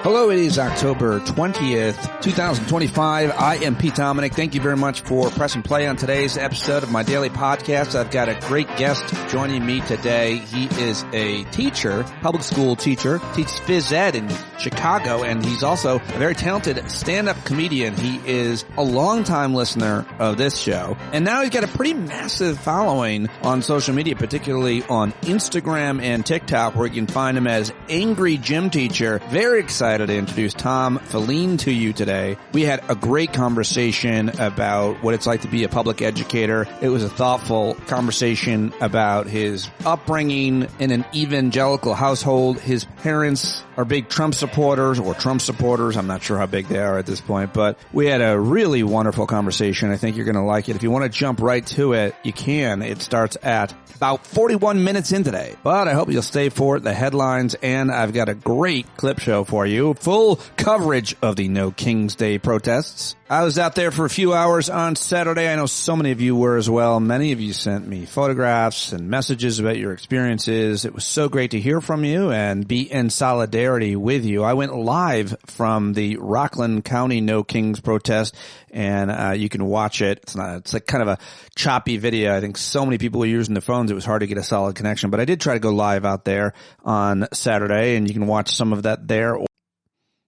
Hello, it is October 20th, 2025. I am Pete Dominic. Thank you very much for pressing play on today's episode of my daily podcast. I've got a great guest joining me today. He is a teacher, public school teacher, teaches phys ed in Chicago, and he's also a very talented stand-up comedian. He is a longtime listener of this show, and now he's got a pretty massive following on social media, particularly on Instagram and TikTok, where you can find him as Angry Gym Teacher. Very excited to introduce Tom Filline to you today. We had a great conversation about what it's like to be a public educator. It was a thoughtful conversation about his upbringing in an evangelical household. His parents are big Trump supporters. I'm not sure how big they are at this point, but we had a really wonderful conversation. I think you're going to like it. If you want to jump right to it, you can. It starts at about 41 minutes in today, but I hope you'll stay for it, the headlines, and I've got a great clip show for you. Full coverage of the No King's Day protests. I was out there for a few hours on Saturday. I know so many of you were as well. Many of you sent me photographs and messages about your experiences. It was so great to hear from you and be in solidarity with you. I went live from the Rockland County No Kings protest, and you can watch it. It's like kind of a choppy video. I think so many people were using their phones, it was hard to get a solid connection. But I did try to go live out there on Saturday, and you can watch some of that there.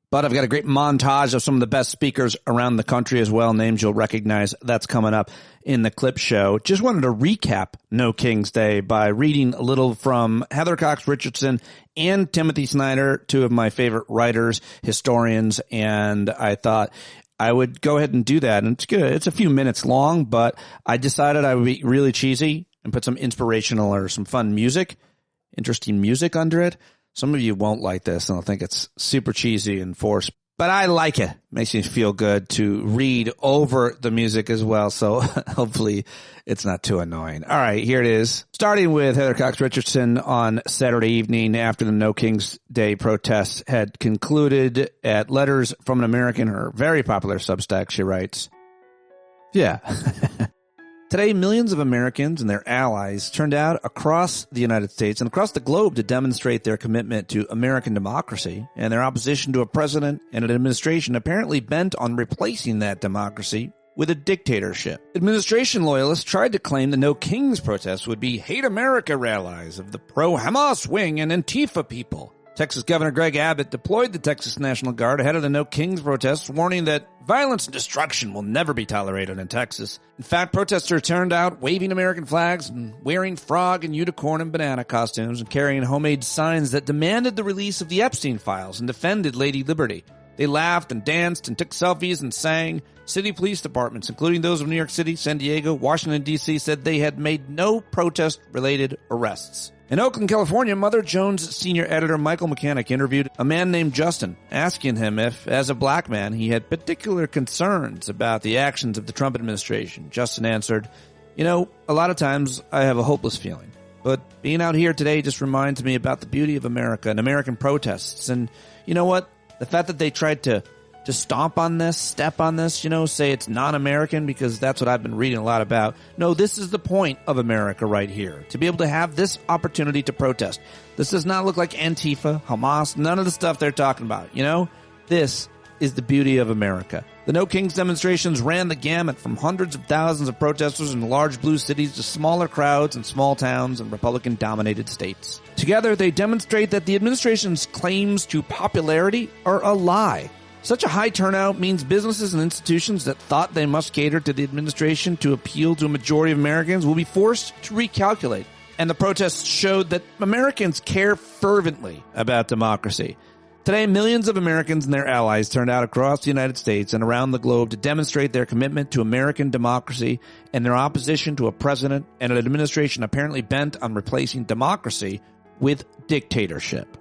But I've got a great montage of some of the best speakers around the country as well, names you'll recognize. That's coming up in the clip show. Just wanted to recap No King's Day by reading a little from Heather Cox Richardson and Timothy Snyder, two of my favorite writers, historians, and I thought I would go ahead and do that. And it's good. It's a few minutes long, but I decided I would be really cheesy and put some inspirational or some fun music, interesting music under it. Some of you won't like this and they'll think it's super cheesy and forced, but I like it. Makes me feel good to read over the music as well, so hopefully it's not too annoying. All right, here it is. Starting with Heather Cox Richardson on Saturday evening after the No King's Day protests had concluded at Letters from an American, her very popular Substack, she writes, yeah. Today, millions of Americans and their allies turned out across the United States and across the globe to demonstrate their commitment to American democracy and their opposition to a president and an administration apparently bent on replacing that democracy with a dictatorship. Administration loyalists tried to claim the No Kings protests would be hate America rallies of the pro-Hamas wing and Antifa people. Texas Governor Greg Abbott deployed the Texas National Guard ahead of the No Kings protests, warning that violence and destruction will never be tolerated in Texas. In fact, protesters turned out waving American flags and wearing frog and unicorn and banana costumes and carrying homemade signs that demanded the release of the Epstein files and defended Lady Liberty. They laughed and danced and took selfies and sang. City police departments, including those of New York City, San Diego, Washington, D.C., said they had made no protest-related arrests. In Oakland, California, Mother Jones senior editor Michael Mechanic interviewed a man named Justin, asking him if, as a black man, he had particular concerns about the actions of the Trump administration. Justin answered, "You know, a lot of times I have a hopeless feeling, but being out here today just reminds me about the beauty of America and American protests. And you know what? The fact that they tried to stomp on this, step on this, say it's non-American, because that's what I've been reading a lot about. No, this is the point of America right here, to be able to have this opportunity to protest. This does not look like Antifa, Hamas, none of the stuff they're talking about, This is the beauty of America." The No Kings demonstrations ran the gamut from hundreds of thousands of protesters in large blue cities to smaller crowds in small towns and Republican-dominated states. Together, they demonstrate that the administration's claims to popularity are a lie. Such a high turnout means businesses and institutions that thought they must cater to the administration to appeal to a majority of Americans will be forced to recalculate. And the protests showed that Americans care fervently about democracy. Today, millions of Americans and their allies turned out across the United States and around the globe to demonstrate their commitment to American democracy and their opposition to a president and an administration apparently bent on replacing democracy with dictatorship.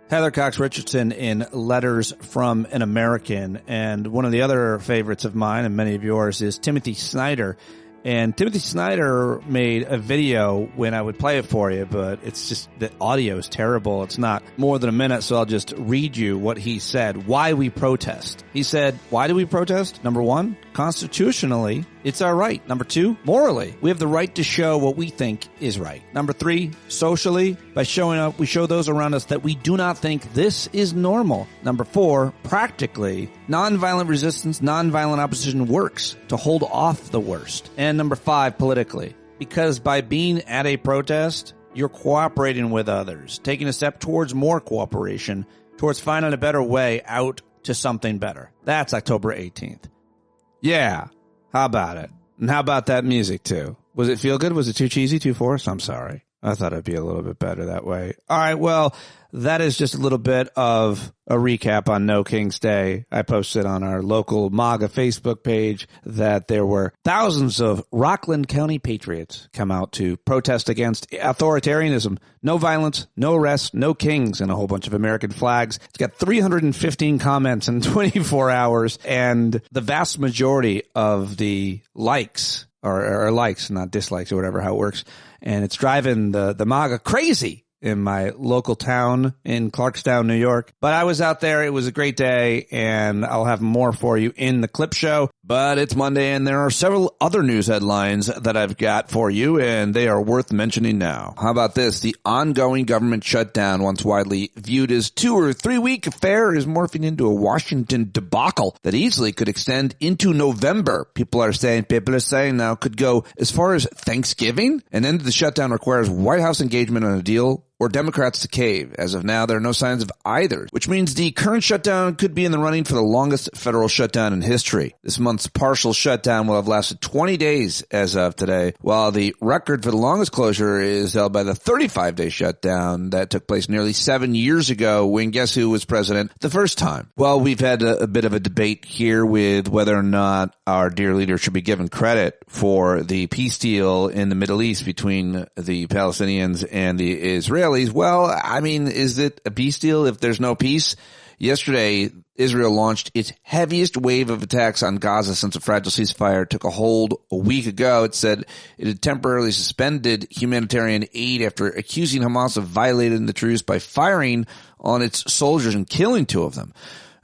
Heather Cox Richardson in Letters from an American, and one of the other favorites of mine and many of yours is Timothy Snyder. And Timothy Snyder made a video when I would play it for you, but it's just, the audio is terrible. It's not more than a minute, so I'll just read you what he said, why we protest. He said, why do we protest? Number one, constitutionally, it's our right. Number 2, morally, we have the right to show what we think is right. Number 3, socially, by showing up, we show those around us that we do not think this is normal. Number 4, practically, nonviolent resistance, nonviolent opposition works to hold off the worst. And number 5, politically, because by being at a protest, you're cooperating with others, taking a step towards more cooperation, towards finding a better way out to something better. That's October 18th. Yeah, how about it? And how about that music, too? Was it feel good? Was it too cheesy, too forced? I'm sorry. I thought it'd be a little bit better that way. All right, well, that is just a little bit of a recap on No King's Day. I posted on our local MAGA Facebook page that there were thousands of Rockland County patriots come out to protest against authoritarianism. No violence, no arrests, no kings, and a whole bunch of American flags. It's got 315 comments in 24 hours, and the vast majority of the likes, or likes, not dislikes or whatever, how it works, and it's driving the MAGA crazy in my local town in Clarkstown, New York. But I was out there. It was a great day, and I'll have more for you in the clip show. But it's Monday, and there are several other news headlines that I've got for you, and they are worth mentioning now. How about this? The ongoing government shutdown, once widely viewed as 2 or 3 week affair, is morphing into a Washington debacle that easily could extend into November. People are saying now could go as far as Thanksgiving. An end to the shutdown requires White House engagement on a deal or Democrats to cave. As of now, there are no signs of either, which means the current shutdown could be in the running for the longest federal shutdown in history. This month's partial shutdown will have lasted 20 days as of today, while the record for the longest closure is held by the 35-day shutdown that took place nearly 7 years ago when guess who was president the first time? Well, we've had a bit of a debate here with whether or not our dear leader should be given credit for the peace deal in the Middle East between the Palestinians and the Israelis. Well, I mean, is it a peace deal if there's no peace? Yesterday, Israel launched its heaviest wave of attacks on Gaza since a fragile ceasefire took a hold a week ago. It said it had temporarily suspended humanitarian aid after accusing Hamas of violating the truce by firing on its soldiers and killing 2 of them.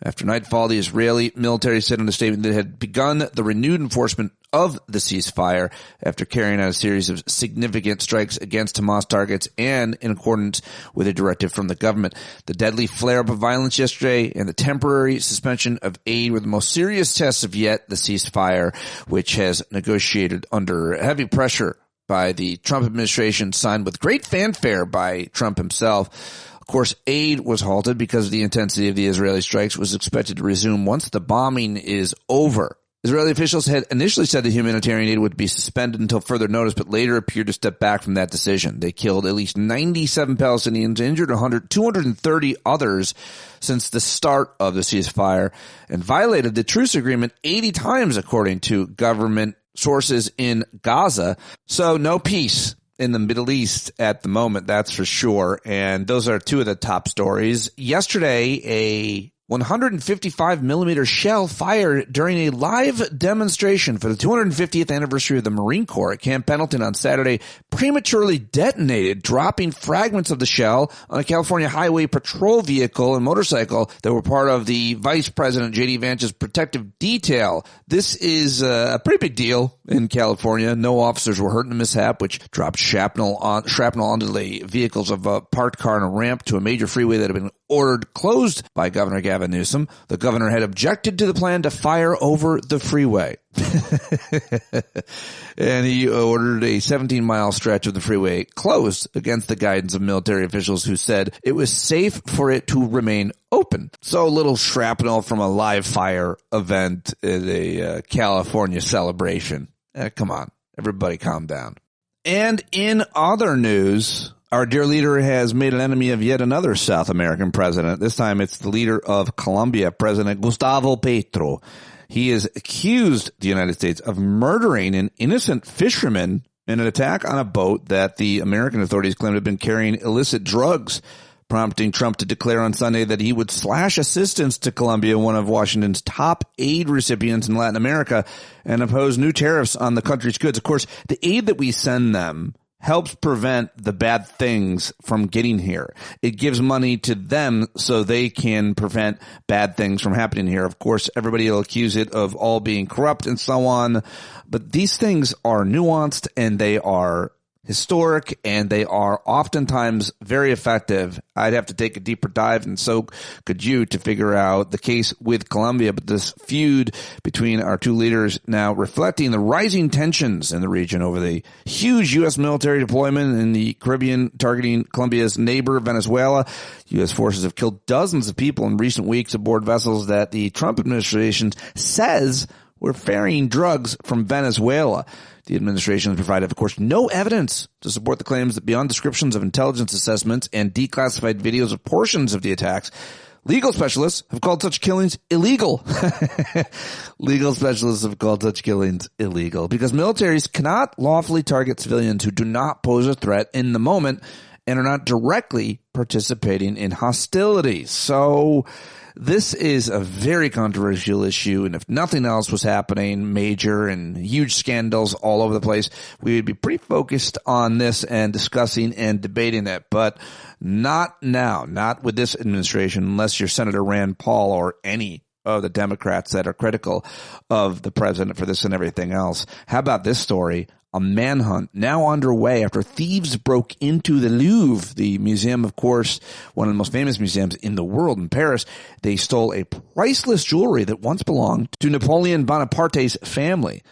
After nightfall, the Israeli military said in a statement that it had begun the renewed enforcement of the ceasefire after carrying out a series of significant strikes against Hamas targets and in accordance with a directive from the government. The deadly flare-up of violence yesterday and the temporary suspension of aid were the most serious tests of yet the ceasefire, which has negotiated under heavy pressure by the Trump administration, signed with great fanfare by Trump himself. Of course, aid was halted because of the intensity of the Israeli strikes, was expected to resume once the bombing is over. Israeli officials had initially said that humanitarian aid would be suspended until further notice, but later appeared to step back from that decision. They killed at least 97 Palestinians, injured 230 others since the start of the ceasefire, and violated the truce agreement 80 times, according to government sources in Gaza. So no peace in the Middle East at the moment, that's for sure. And those are 2 of the top stories. Yesterday, a 155 millimeter shell fired during a live demonstration for the 250th anniversary of the Marine Corps at Camp Pendleton on Saturday prematurely detonated, dropping fragments of the shell on a California Highway Patrol vehicle and motorcycle that were part of the Vice President J.D. Vance's protective detail. This is a pretty big deal in California. No officers were hurt in the mishap, which dropped shrapnel onto the vehicles of a parked car on a ramp to a major freeway that had been ordered closed by Governor Gavin Newsom. The governor had objected to the plan to fire over the freeway. And he ordered a 17-mile stretch of the freeway closed against the guidance of military officials who said it was safe for it to remain open. So a little shrapnel from a live fire event at a California celebration. Come on, everybody calm down. And in other news, our dear leader has made an enemy of yet another South American president. This time it's the leader of Colombia, President Gustavo Petro. He has accused the United States of murdering an innocent fisherman in an attack on a boat that the American authorities claimed had been carrying illicit drugs, prompting Trump to declare on Sunday that he would slash assistance to Colombia, one of Washington's top aid recipients in Latin America, and impose new tariffs on the country's goods. Of course, the aid that we send them helps prevent the bad things from getting here. It gives money to them so they can prevent bad things from happening here. Of course, everybody will accuse it of all being corrupt and so on, but these things are nuanced and they are historic, and they are oftentimes very effective. I'd have to take a deeper dive, and so could you, to figure out the case with Colombia. But this feud between our two leaders now reflecting the rising tensions in the region over the huge U.S. military deployment in the Caribbean targeting Colombia's neighbor, Venezuela. U.S. forces have killed dozens of people in recent weeks aboard vessels that the Trump administration says were ferrying drugs from Venezuela. The administration has provided, of course, no evidence to support the claims that beyond descriptions of intelligence assessments and declassified videos of portions of the attacks, legal specialists have called such killings illegal. Legal specialists have called such killings illegal because militaries cannot lawfully target civilians who do not pose a threat in the moment and are not directly participating in hostilities. So this is a very controversial issue, and if nothing else was happening, major and huge scandals all over the place, we would be pretty focused on this and discussing and debating it. But not now, not with this administration, unless you're Senator Rand Paul or any of the Democrats that are critical of the president for this and everything else. How about this story? A manhunt now underway after thieves broke into the Louvre, the museum, of course, one of the most famous museums in the world in Paris. They stole a priceless jewelry that once belonged to Napoleon Bonaparte's family.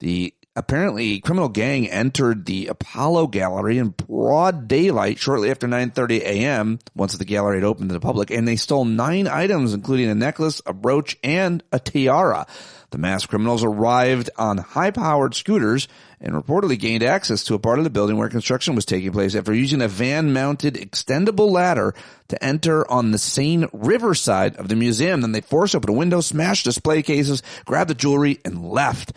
The apparently criminal gang entered the Apollo Gallery in broad daylight shortly after 9:30 a.m. once the gallery had opened to the public, and they stole 9 items, including a necklace, a brooch, and a tiara. The masked criminals arrived on high-powered scooters and reportedly gained access to a part of the building where construction was taking place after using a van-mounted extendable ladder to enter on the Seine River side of the museum. Then they forced open a window, smashed display cases, grabbed the jewelry, and left.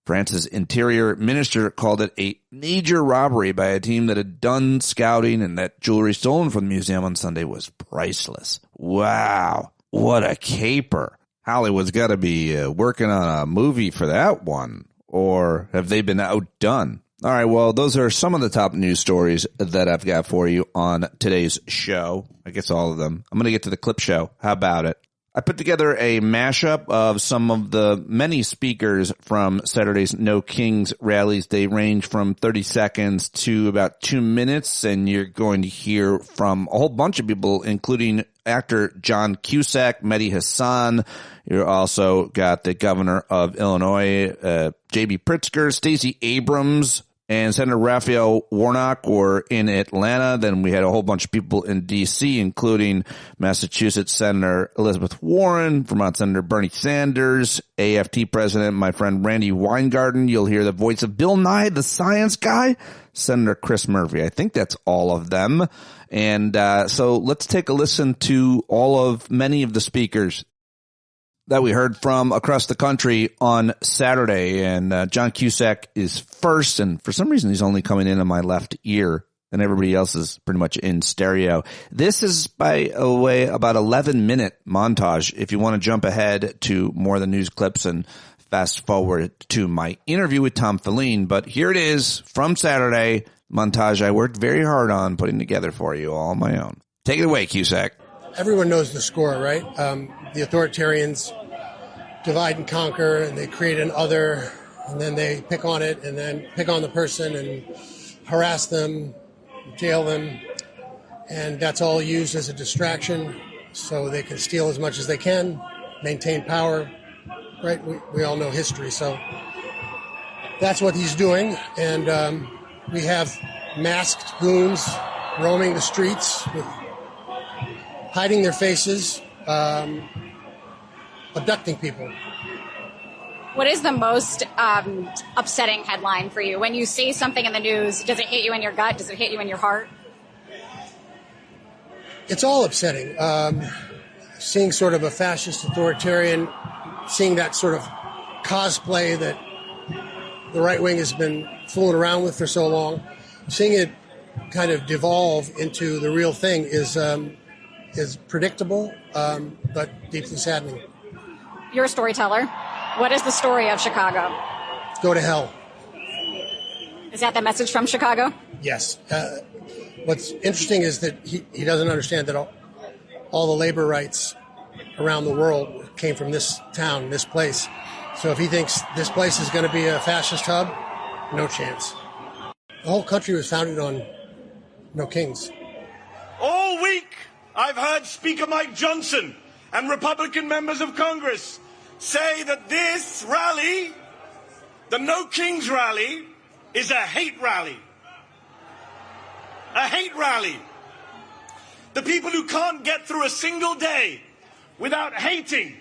France's interior minister called it a major robbery by a team that had done scouting, and that jewelry stolen from the museum on Sunday was priceless. Wow, what a caper. Hollywood's got to be working on a movie for that one. Or have they been outdone? All right, well, those are some of the top news stories that I've got for you on today's show. I guess all of them. I'm going to get to the clip show. How about it? I put together a mashup of some of the many speakers from Saturday's No Kings rallies. They range from 30 seconds to about 2 minutes, and you're going to hear from a whole bunch of people, including actor Jon Cusack, Mehdi Hassan. You also got the governor of Illinois, J.B. Pritzker, Stacey Abrams, and Senator Raphael Warnock were in Atlanta. Then we had a whole bunch of people in D.C., including Massachusetts Senator Elizabeth Warren, Vermont Senator Bernie Sanders, AFT President, my friend Randy Weingarten. You'll hear the voice of Bill Nye, the science guy, Senator Chris Murphy. I think that's all of them. And so let's take a listen to many of the speakers that we heard from across the country on Saturday. And Jon Cusack is first, and for some reason he's only coming in on my left ear, and everybody else is pretty much in stereo. This is, by the way, about 11-minute montage if you want to jump ahead to more of the news clips and fast forward to my interview with Tom Filline. But here it is from Saturday, montage I worked very hard on putting together for you all on my own. Take it away, Cusack. Everyone knows the score, right? The authoritarians divide and conquer, and they create an other, and then they pick on it, and then pick on the person and harass them, jail them, and that's all used as a distraction so they can steal as much as they can, maintain power, right? We all know history, so that's what he's doing, and we have masked goons roaming the streets with hiding their faces, abducting people. What is the most upsetting headline for you? When you see something in the news, does it hit you in your gut? Does it hit you in your heart? It's all upsetting. Seeing sort of a fascist authoritarian, seeing that sort of cosplay that the right wing has been fooling around with for so long, seeing it kind of devolve into the real thing is predictable, but deeply saddening. You're a storyteller. What is the story of Chicago? Go to hell. Is that the message from Chicago? Yes. What's interesting is that he doesn't understand that all the labor rights around the world came from this town, this place. So if he thinks this place is going to be a fascist hub, no chance. The whole country was founded on no kings. All week, I've heard Speaker Mike Johnson and Republican members of Congress say that this rally, the No Kings rally, is a hate rally. A hate rally. The people who can't get through a single day without hating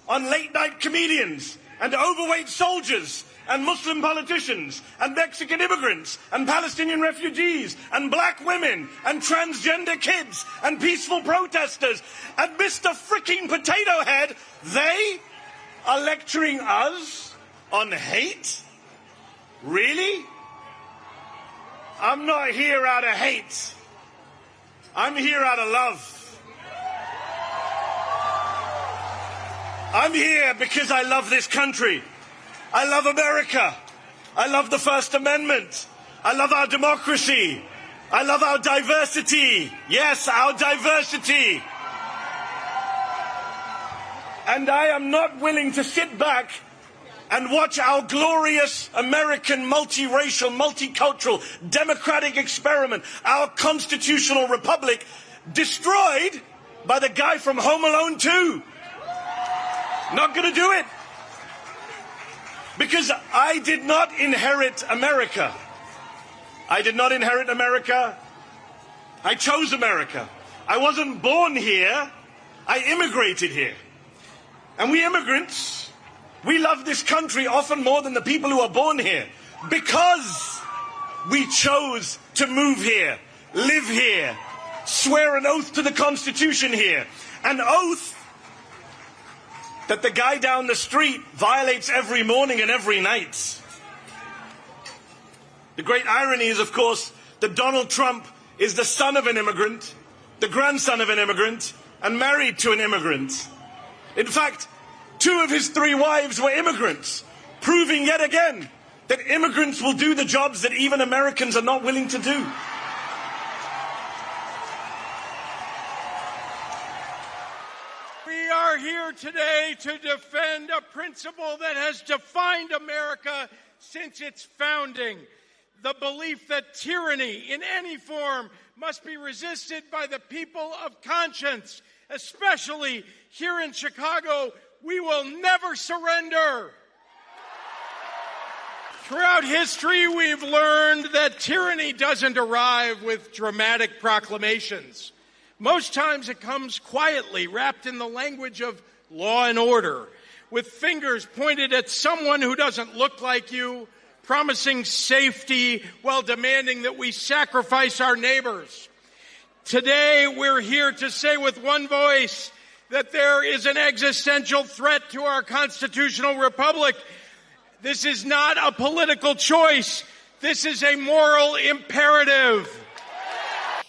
on late-night comedians and overweight soldiers and Muslim politicians and Mexican immigrants and Palestinian refugees and black women and transgender kids and peaceful protesters and Mr. Fricking Potato Head, they are lecturing us on hate? Really? I'm not here out of hate. I'm here out of love. I'm here because I love this country. I love America. I love the First Amendment. I love our democracy. I love our diversity. Yes, our diversity. And I am not willing to sit back and watch our glorious American multiracial, multicultural, democratic experiment, our constitutional republic, destroyed by the guy from Home Alone 2. Not going to do it. Because I did not inherit America. I did not inherit America. I chose America. I wasn't born here. I immigrated here. And we immigrants, we love this country often more than the people who are born here. Because we chose to move here, live here, swear an oath to the Constitution here. An oath that the guy down the street violates every morning and every night. The great irony is, of course, that Donald Trump is the son of an immigrant, the grandson of an immigrant, and married to an immigrant. In fact, 2 of his 3 wives were immigrants, proving yet again that immigrants will do the jobs that even Americans are not willing to do. We are here today to defend a principle that has defined America since its founding. The belief that tyranny in any form must be resisted by the people of conscience. Especially here in Chicago, we will never surrender. Throughout history, we've learned that tyranny doesn't arrive with dramatic proclamations. Most times it comes quietly, wrapped in the language of law and order, with fingers pointed at someone who doesn't look like you, promising safety while demanding that we sacrifice our neighbors. Today, we're here to say with one voice that there is an existential threat to our constitutional republic. This is not a political choice. This is a moral imperative.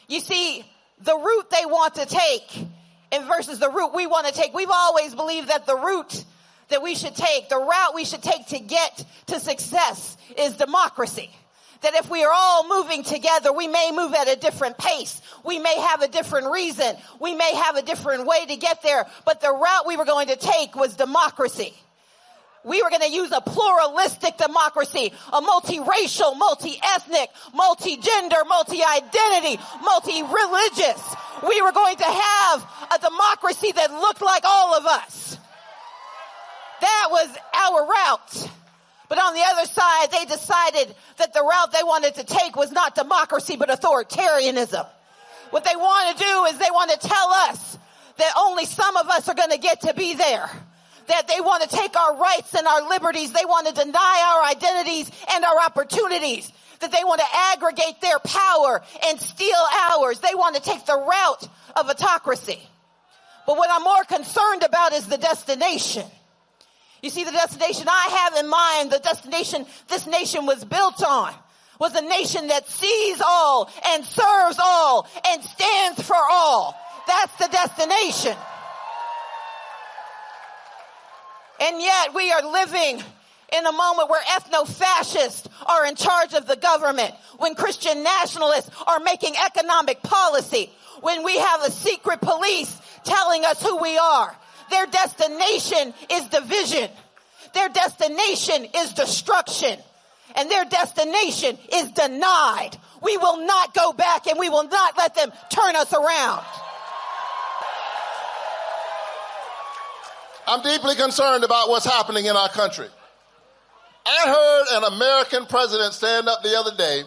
You see, the route they want to take and versus the route we want to take, we've always believed that the route that we should take, the route we should take to get to success is democracy. That if we are all moving together, we may move at a different pace. We may have a different reason. We may have a different way to get there. But the route we were going to take was democracy. We were going to use a pluralistic democracy, a multiracial, multi-ethnic, multi-gender, multi-identity, multi-religious. We were going to have a democracy that looked like all of us. That was our route. But on the other side, they decided that the route they wanted to take was not democracy, but authoritarianism. What they want to do is they want to tell us that only some of us are going to get to be there. That they want to take our rights and our liberties. They want to deny our identities and our opportunities. That they want to aggregate their power and steal ours. They want to take the route of autocracy. But what I'm more concerned about is the destination. You see, the destination I have in mind, the destination this nation was built on, was a nation that sees all and serves all and stands for all. That's the destination. And yet we are living In a moment where ethno-fascists are in charge of the government, when Christian nationalists are making economic policy, when we have a secret police telling us who we are. Their destination is division. Their destination is destruction. And their destination is denied. We will not go back, and we will not let them turn us around. I'm deeply concerned about what's happening in our country. I heard an American president stand up the other day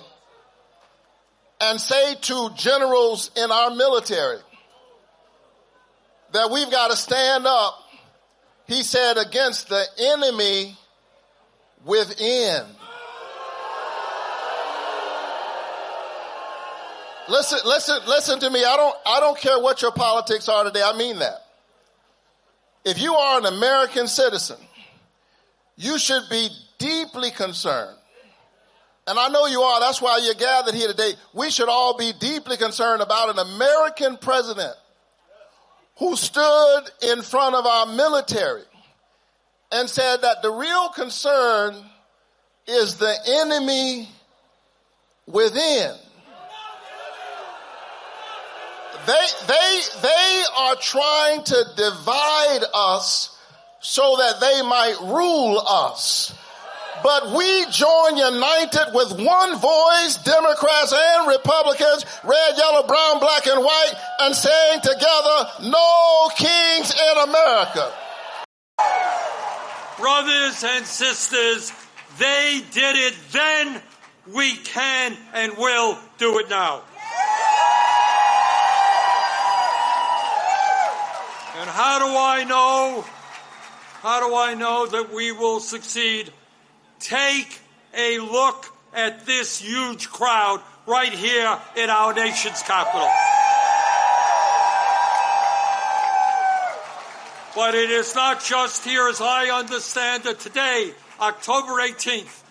and say to generals in our military that we've got to stand up, he said, against the enemy within. Listen to me. I don't care what your politics are today. I mean that. If you are an American citizen, you should be deeply concerned. And I know you are. That's why you're gathered here today. We should all be deeply concerned about an American president who stood in front of our military and said that the real concern is the enemy within. They are trying to divide us so that they might rule us. But we join united with one voice, Democrats and Republicans, red, yellow, brown, black, and white, and saying together, no kings in America. Brothers and sisters, they did it then, we can and will do it now. And how do I know that we will succeed? Take a look at this huge crowd right here in our nation's capital. But it is not just here, as I understand it. Today, October 18th,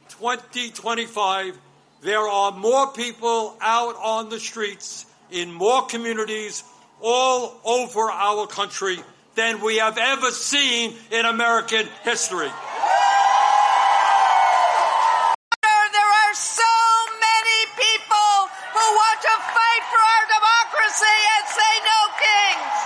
2025, there are more people out on the streets in more communities all over our country than we have ever seen in American history. There are so many people who want to fight for our democracy and say no kings.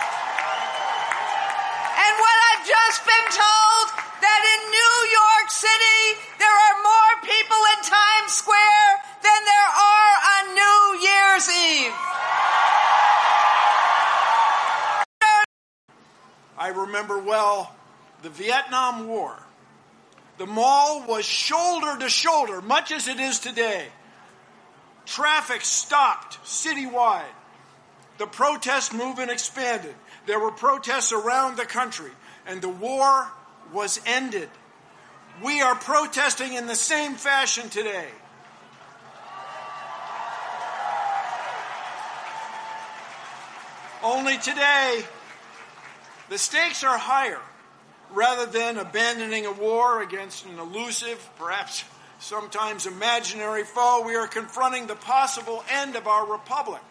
And what I've just been told, that in New York City, there are more people in Times Square than there are on New Year's Eve. I remember well the Vietnam War. The mall was shoulder to shoulder, much as it is today. Traffic stopped citywide. The protest movement expanded. There were protests around the country, and the war was ended. We are protesting in the same fashion today. Only today, the stakes are higher. Rather than abandoning a war against an elusive, perhaps sometimes imaginary foe, we are confronting the possible end of our republic.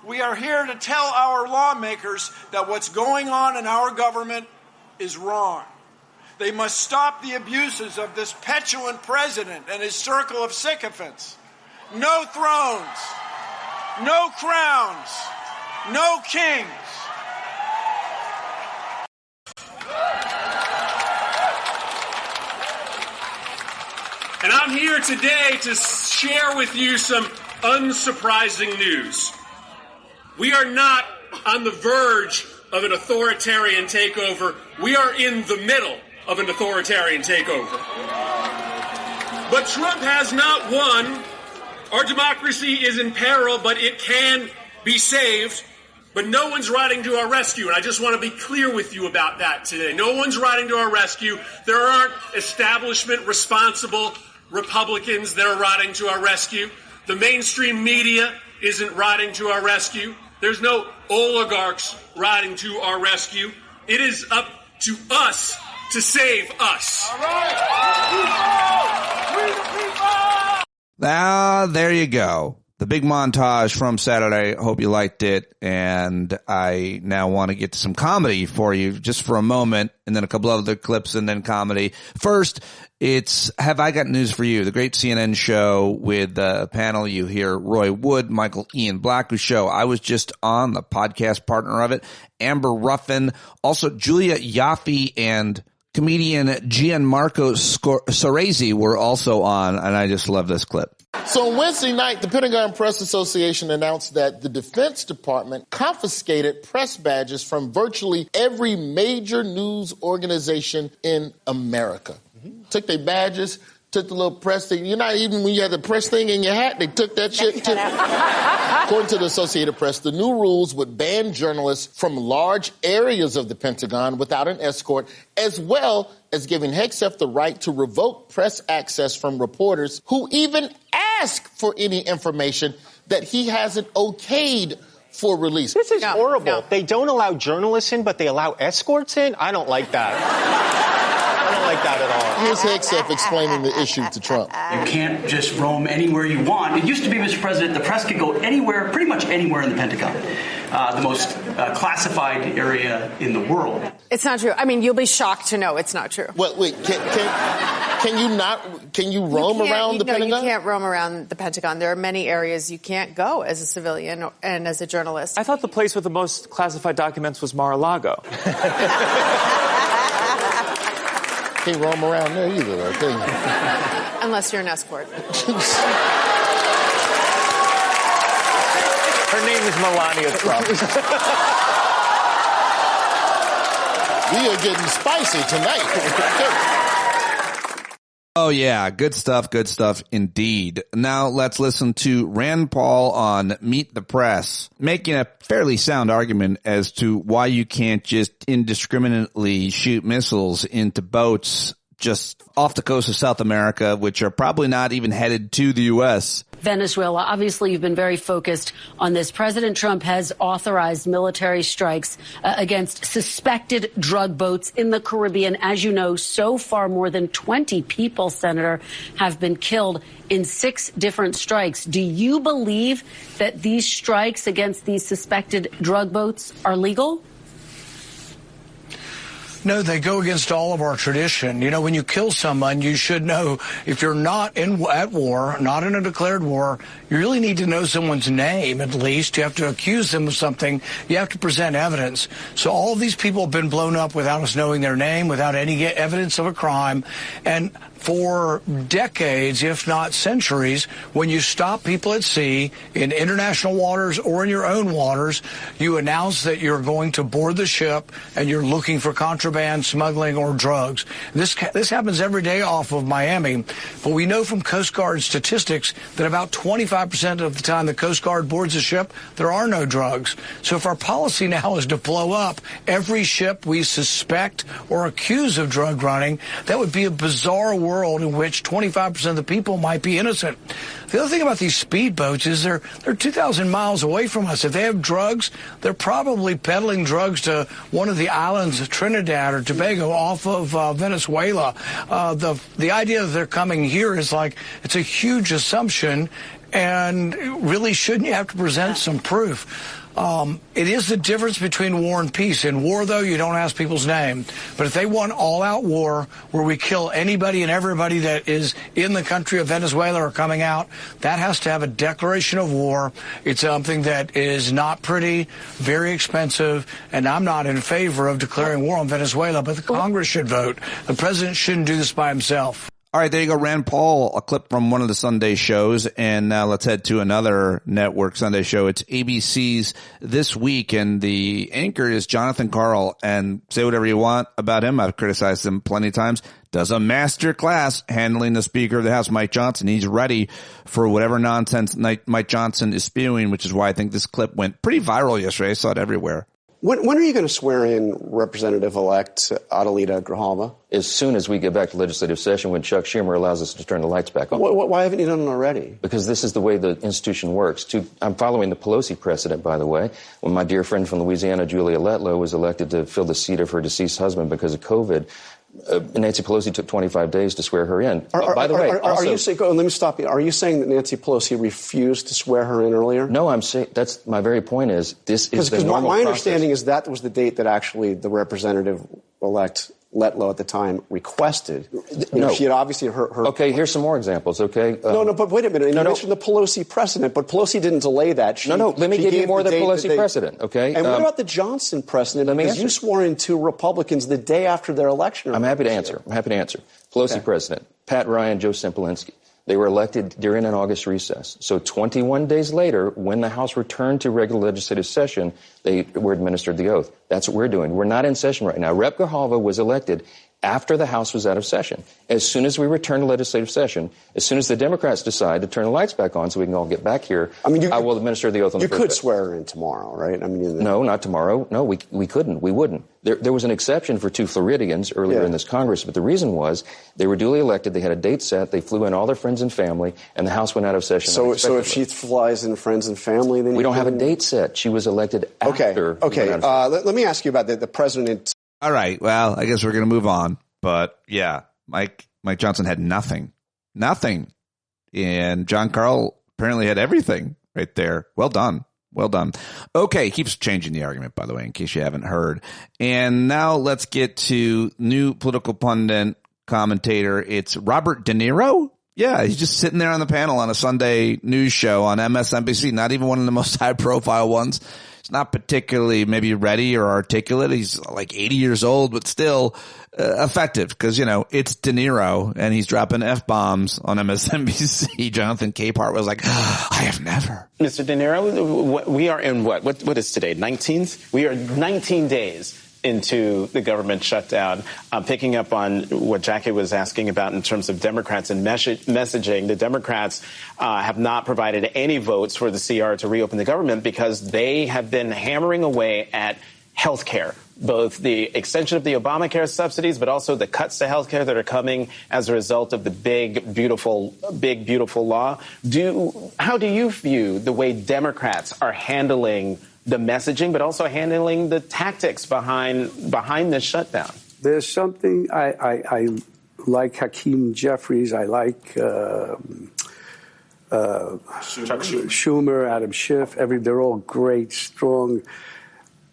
We are here to tell our lawmakers that what's going on in our government is wrong. They must stop the abuses of this petulant president and his circle of sycophants. No thrones, no crowns, no kings. And I'm here today to share with you some unsurprising news. We are not on the verge of an authoritarian takeover. We are in the middle of an authoritarian takeover. But Trump has not won. Our democracy is in peril, but it can be saved. But no one's riding to our rescue, and I just want to be clear with you about that today. No one's riding to our rescue. There aren't establishment responsible Republicans that are riding to our rescue. The mainstream media isn't riding to our rescue. There's no oligarchs riding to our rescue. It is up to us to save us. All right. There you go. the big montage from Saturday. Hope you liked it. And I now want to get to some comedy for you just for a moment, and then a couple other clips and then comedy. First, it's Have I Got News for You, the great CNN show with the panel. You hear Roy Wood, Michael Ian Black, whose show I was just on, the podcast partner of it, Amber Ruffin, also Julia Yaffe and comedian Gianmarco Soresi were also on, and I just love this clip. So on Wednesday night, the Pentagon Press Association announced that the Defense Department confiscated press badges from virtually every major news organization in America. Took their badges, took the little press thing. You're not even, when you had the press thing in your hat, they took that shit too. According to the Associated Press, the new rules would ban journalists from large areas of the Pentagon without an escort, as well as giving Hegseth the right to revoke press access from reporters who even ask for any information that he hasn't okayed for release. This is horrible. No. They don't allow journalists in, but they allow escorts in? I don't like that. I don't like that at all. Here's Hegseth explaining the issue to Trump. You can't just roam anywhere you want. It used to be, Mr. President, the press could go anywhere, pretty much anywhere in the Pentagon, the most classified area in the world. It's not true. I mean, you'll be shocked to know it's not true. Well, wait, can you roam around the Pentagon? No, you can't roam around the Pentagon. There are many areas you can't go as a civilian and as a journalist. I thought the place with the most classified documents was Mar-a-Lago. Can't roam around there either, I think. Unless you're an escort. Her name is Melania Trump. We are getting spicy tonight. Oh, yeah. Good stuff indeed. Now let's listen to Rand Paul on Meet the Press, making a fairly sound argument as to why you can't just indiscriminately shoot missiles into boats just off the coast of South America, which are probably not even headed to the U.S. Venezuela. Obviously, you've been very focused on this. President Trump has authorized military strikes against suspected drug boats in the Caribbean. As you know, so far, more than 20 people, Senator, have been killed in 6 different strikes. Do you believe that these strikes against these suspected drug boats are legal? No, they go against all of our tradition. You know, when you kill someone, you should know, if you're not at war, not in a declared war, you really need to know someone's name, at least. You have to accuse them of something. You have to present evidence. So all of these people have been blown up without us knowing their name, without any evidence of a crime. And for decades, if not centuries, when you stop people at sea in international waters or in your own waters, you announce that you're going to board the ship and you're looking for contraband, smuggling, or drugs. This happens every day off of Miami, but we know from Coast Guard statistics that about 25% of the time the Coast Guard boards a ship, there are no drugs. So if our policy now is to blow up every ship we suspect or accuse of drug running, that would be a bizarre world in which 25% of the people might be innocent. The other thing about these speedboats is they're 2,000 miles away from us. If they have drugs, they're probably peddling drugs to one of the islands of Trinidad or Tobago off of Venezuela. The idea that they're coming here is like, it's a huge assumption, and really shouldn't you have to present some proof? It is the difference between war and peace. In war, though, you don't ask people's name. But if they want all-out war where we kill anybody and everybody that is in the country of Venezuela or coming out, that has to have a declaration of war. It's something that is not pretty, very expensive, and I'm not in favor of declaring war on Venezuela, but the Congress should vote. The president shouldn't do this by himself. All right, there you go, Rand Paul, a clip from one of the Sunday shows. And now let's head to another network Sunday show. It's ABC's This Week, and the anchor is Jon Carroll. And say whatever you want about him. I've criticized him plenty of times. Does a master class handling the Speaker of the House, Mike Johnson. He's ready for whatever nonsense Mike Johnson is spewing, which is why I think this clip went pretty viral yesterday. I saw it everywhere. When are you going to swear in Representative-elect Adelita Grijalva? As soon as we get back to legislative session, when Chuck Schumer allows us to turn the lights back on. Why haven't you done it already? Because this is the way the institution works. I'm following the Pelosi precedent, by the way, when my dear friend from Louisiana, Julia Letlow, was elected to fill the seat of her deceased husband because of COVID. Nancy Pelosi took 25 days to swear her in. By the way, are you saying? Let me stop you. Are you saying that Nancy Pelosi refused to swear her in earlier? No, I'm saying that's my very point. Is this is the normal my process. understanding is that was the date that actually the representative-elect Letlow at the time requested. She had obviously her. Okay, here's some more examples. Okay. No, but wait a minute. You mentioned the Pelosi precedent, but Pelosi didn't delay that. Let me give you more of the Pelosi precedent. Okay. And what about the Johnson precedent? Because you swore in 2 Republicans the day after their election. I'm happy to answer. Pelosi precedent: Pat Ryan, Joe Simplinsky. They were elected during an August recess. So 21 days later, when the House returned to regular legislative session, they were administered the oath. That's what we're doing. We're not in session right now. Rep. Grijalva was elected after the House was out of session. As soon as we return to legislative session, as soon as the Democrats decide to turn the lights back on so we can all get back here, I will administer the oath on the first day. You could swear her in tomorrow, right? No, not tomorrow. No, we couldn't. We wouldn't. There was an exception for 2 Floridians earlier in this Congress, but the reason was they were duly elected, they had a date set, they flew in all their friends and family, and the House went out of session. So if she flies in friends and family, then we don't have a date set. She was elected after. Okay. Let me ask you about the president. All right. Well, I guess we're going to move on. But yeah, Mike Johnson had nothing, and Jon Carroll apparently had everything right there. Well done. Okay, keeps changing the argument, by the way, in case you haven't heard. And now let's get to new political pundit commentator. It's Robert De Niro. Yeah, he's just sitting there on the panel on a Sunday news show on MSNBC, not even one of the most high-profile ones. He's not particularly maybe ready or articulate. He's like 80 years old, but still effective because, it's De Niro, and he's dropping F-bombs on MSNBC. Jonathan Capehart was like, I have never. Mr. De Niro, we are in what is today, 19th? We are 19 days into the government shutdown. Picking up on what Jackie was asking about in terms of Democrats and messaging, the Democrats have not provided any votes for the CR to reopen the government because they have been hammering away at health care, both the extension of the Obamacare subsidies, but also the cuts to health care that are coming as a result of the big, beautiful law. How do you view the way Democrats are handling the messaging, but also handling the tactics behind this shutdown? There's something I like Hakeem Jeffries. I like Schumer, Adam Schiff. They're all great, strong.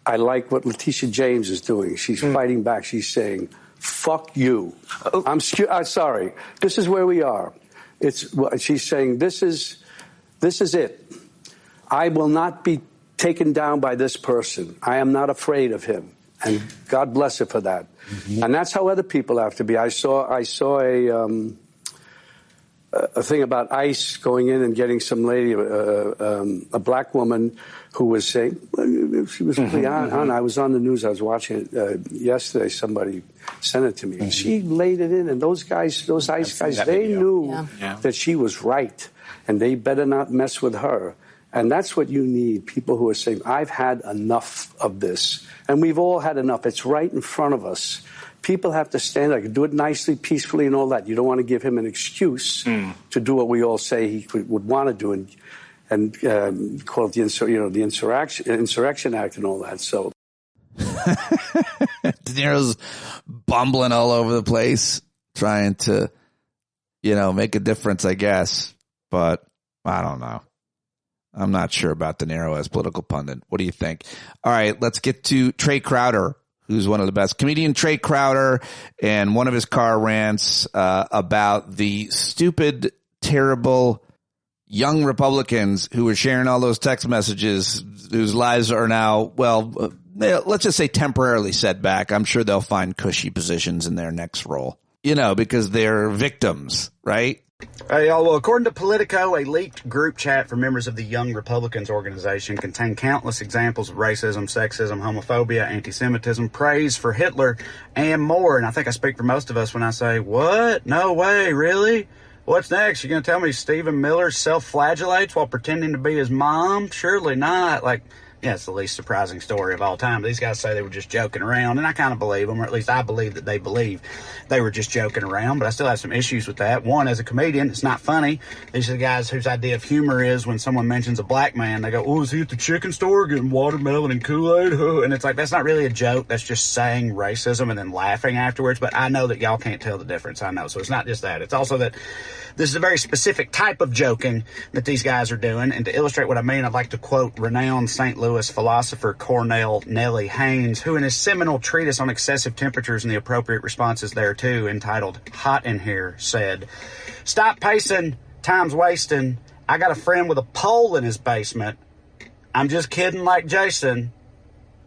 I like what Letitia James is doing. She's fighting back. She's saying, "Fuck you." I'm sorry. This is where we are. She's saying this is it. I will not be taken down by this person. I am not afraid of him, and God bless her for that. Mm-hmm. And that's how other people have to be. I saw a thing about ICE going in and getting some lady, a black woman, who was saying she was really on. I was on the news. I was watching it yesterday. Somebody sent it to me. And she laid it in, and those ICE guys, they knew that she was right, and they better not mess with her. And that's what you need, people who are saying, I've had enough of this. And we've all had enough. It's right in front of us. People have to stand up, do it nicely, peacefully, and all that. You don't want to give him an excuse to do what we all say he would want to do and call it the Insurrection Act and all that. So De Niro's bumbling all over the place, trying to, make a difference, I guess. But I don't know. I'm not sure about De Niro as political pundit. What do you think? All right, let's get to Trey Crowder, who's one of the best. Comedian Trey Crowder, and one of his car rants about the stupid, terrible young Republicans who were sharing all those text messages whose lives are now, let's just say temporarily set back. I'm sure they'll find cushy positions in their next role, because they're victims, right? Hey, y'all. Well, according to Politico, a leaked group chat for members of the Young Republicans organization contained countless examples of racism, sexism, homophobia, anti-Semitism, praise for Hitler, and more. And I think I speak for most of us when I say, what? No way, really? What's next? You're going to tell me Stephen Miller self-flagellates while pretending to be his mom? Surely not. Yeah, it's the least surprising story of all time. These guys say they were just joking around, and I kind of believe them, or at least I believe that they believe they were just joking around, but I still have some issues with that. One, as a comedian, it's not funny. These are the guys whose idea of humor is when someone mentions a black man, they go, oh, is he at the chicken store getting watermelon and Kool-Aid? And it's like, that's not really a joke. That's just saying racism and then laughing afterwards, but I know that y'all can't tell the difference. I know. So it's not just that. It's also that this is a very specific type of joking that these guys are doing, and to illustrate what I mean, I'd like to quote renowned St. Louis philosopher Cornell Nellie Haynes, who in his seminal treatise on excessive temperatures and the appropriate responses thereto, entitled Hot in Here, said, "Stop pacing, time's wasting. I got a friend with a pole in his basement. I'm just kidding like Jason,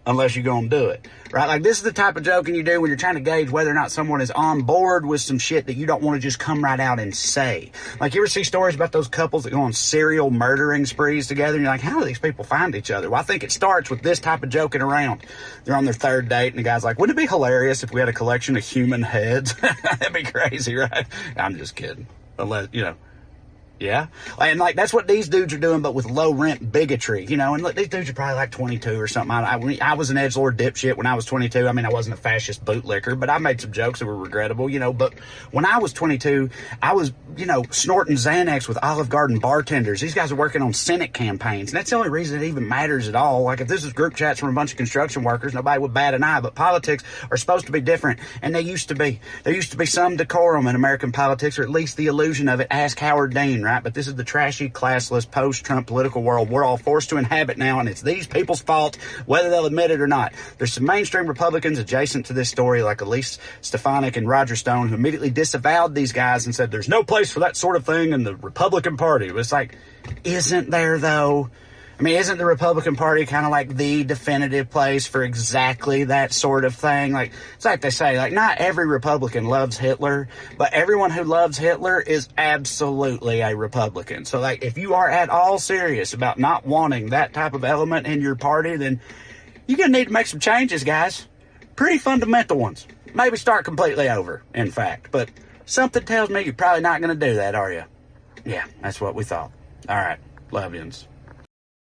unless you're gonna do it." Right? Like, this is the type of joking you do when you're trying to gauge whether or not someone is on board with some shit that you don't want to just come right out and say. Like, you ever see stories about those couples that go on serial murdering sprees together, and you're like, how do these people find each other? Well, I think it starts with this type of joking around. They're on their third date, and the guy's like, wouldn't it be hilarious if we had a collection of human heads? That'd be crazy, right? I'm just kidding. Unless, you know. Yeah. And, like, that's what these dudes are doing, but with low-rent bigotry, you know. And, look, these dudes are probably, like, 22 or something. I was an edgelord dipshit when I was 22. I mean, I wasn't a fascist bootlicker, but I made some jokes that were regrettable, you know. But when I was 22, I was, you know, snorting Xanax with Olive Garden bartenders. These guys are working on Senate campaigns, and that's the only reason it even matters at all. Like, if this is group chats from a bunch of construction workers, nobody would bat an eye. But politics are supposed to be different, and they used to be. There used to be some decorum in American politics, or at least the illusion of it. Ask Howard Dean, right? But this is the trashy, classless, post-Trump political world we're all forced to inhabit now, and it's these people's fault, whether they'll admit it or not. There's some mainstream Republicans adjacent to this story, like Elise Stefanik and Roger Stone, who immediately disavowed these guys and said there's no place for that sort of thing in the Republican Party. But it's like, isn't there, though? I mean, isn't the Republican Party kind of like the definitive place for exactly that sort of thing? Like, it's like they say, like, not every Republican loves Hitler, but everyone who loves Hitler is absolutely a Republican. So, like, if you are at all serious about not wanting that type of element in your party, then you're going to need to make some changes, guys. Pretty fundamental ones. Maybe start completely over, in fact. But something tells me you're probably not going to do that, are you? Yeah, that's what we thought. All right. Love yous.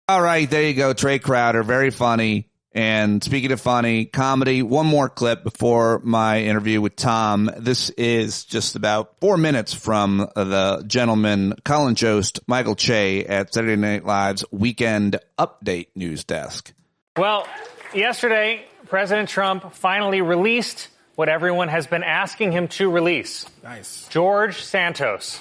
All right, there you go, Trey Crowder, very funny. And speaking of funny, comedy, one more clip before my interview with Tom. This is just about 4 minutes from the gentleman, Colin Jost, Michael Che at Saturday Night Live's Weekend Update news desk. Well, yesterday, President Trump finally released what everyone has been asking him to release. Nice. George Santos.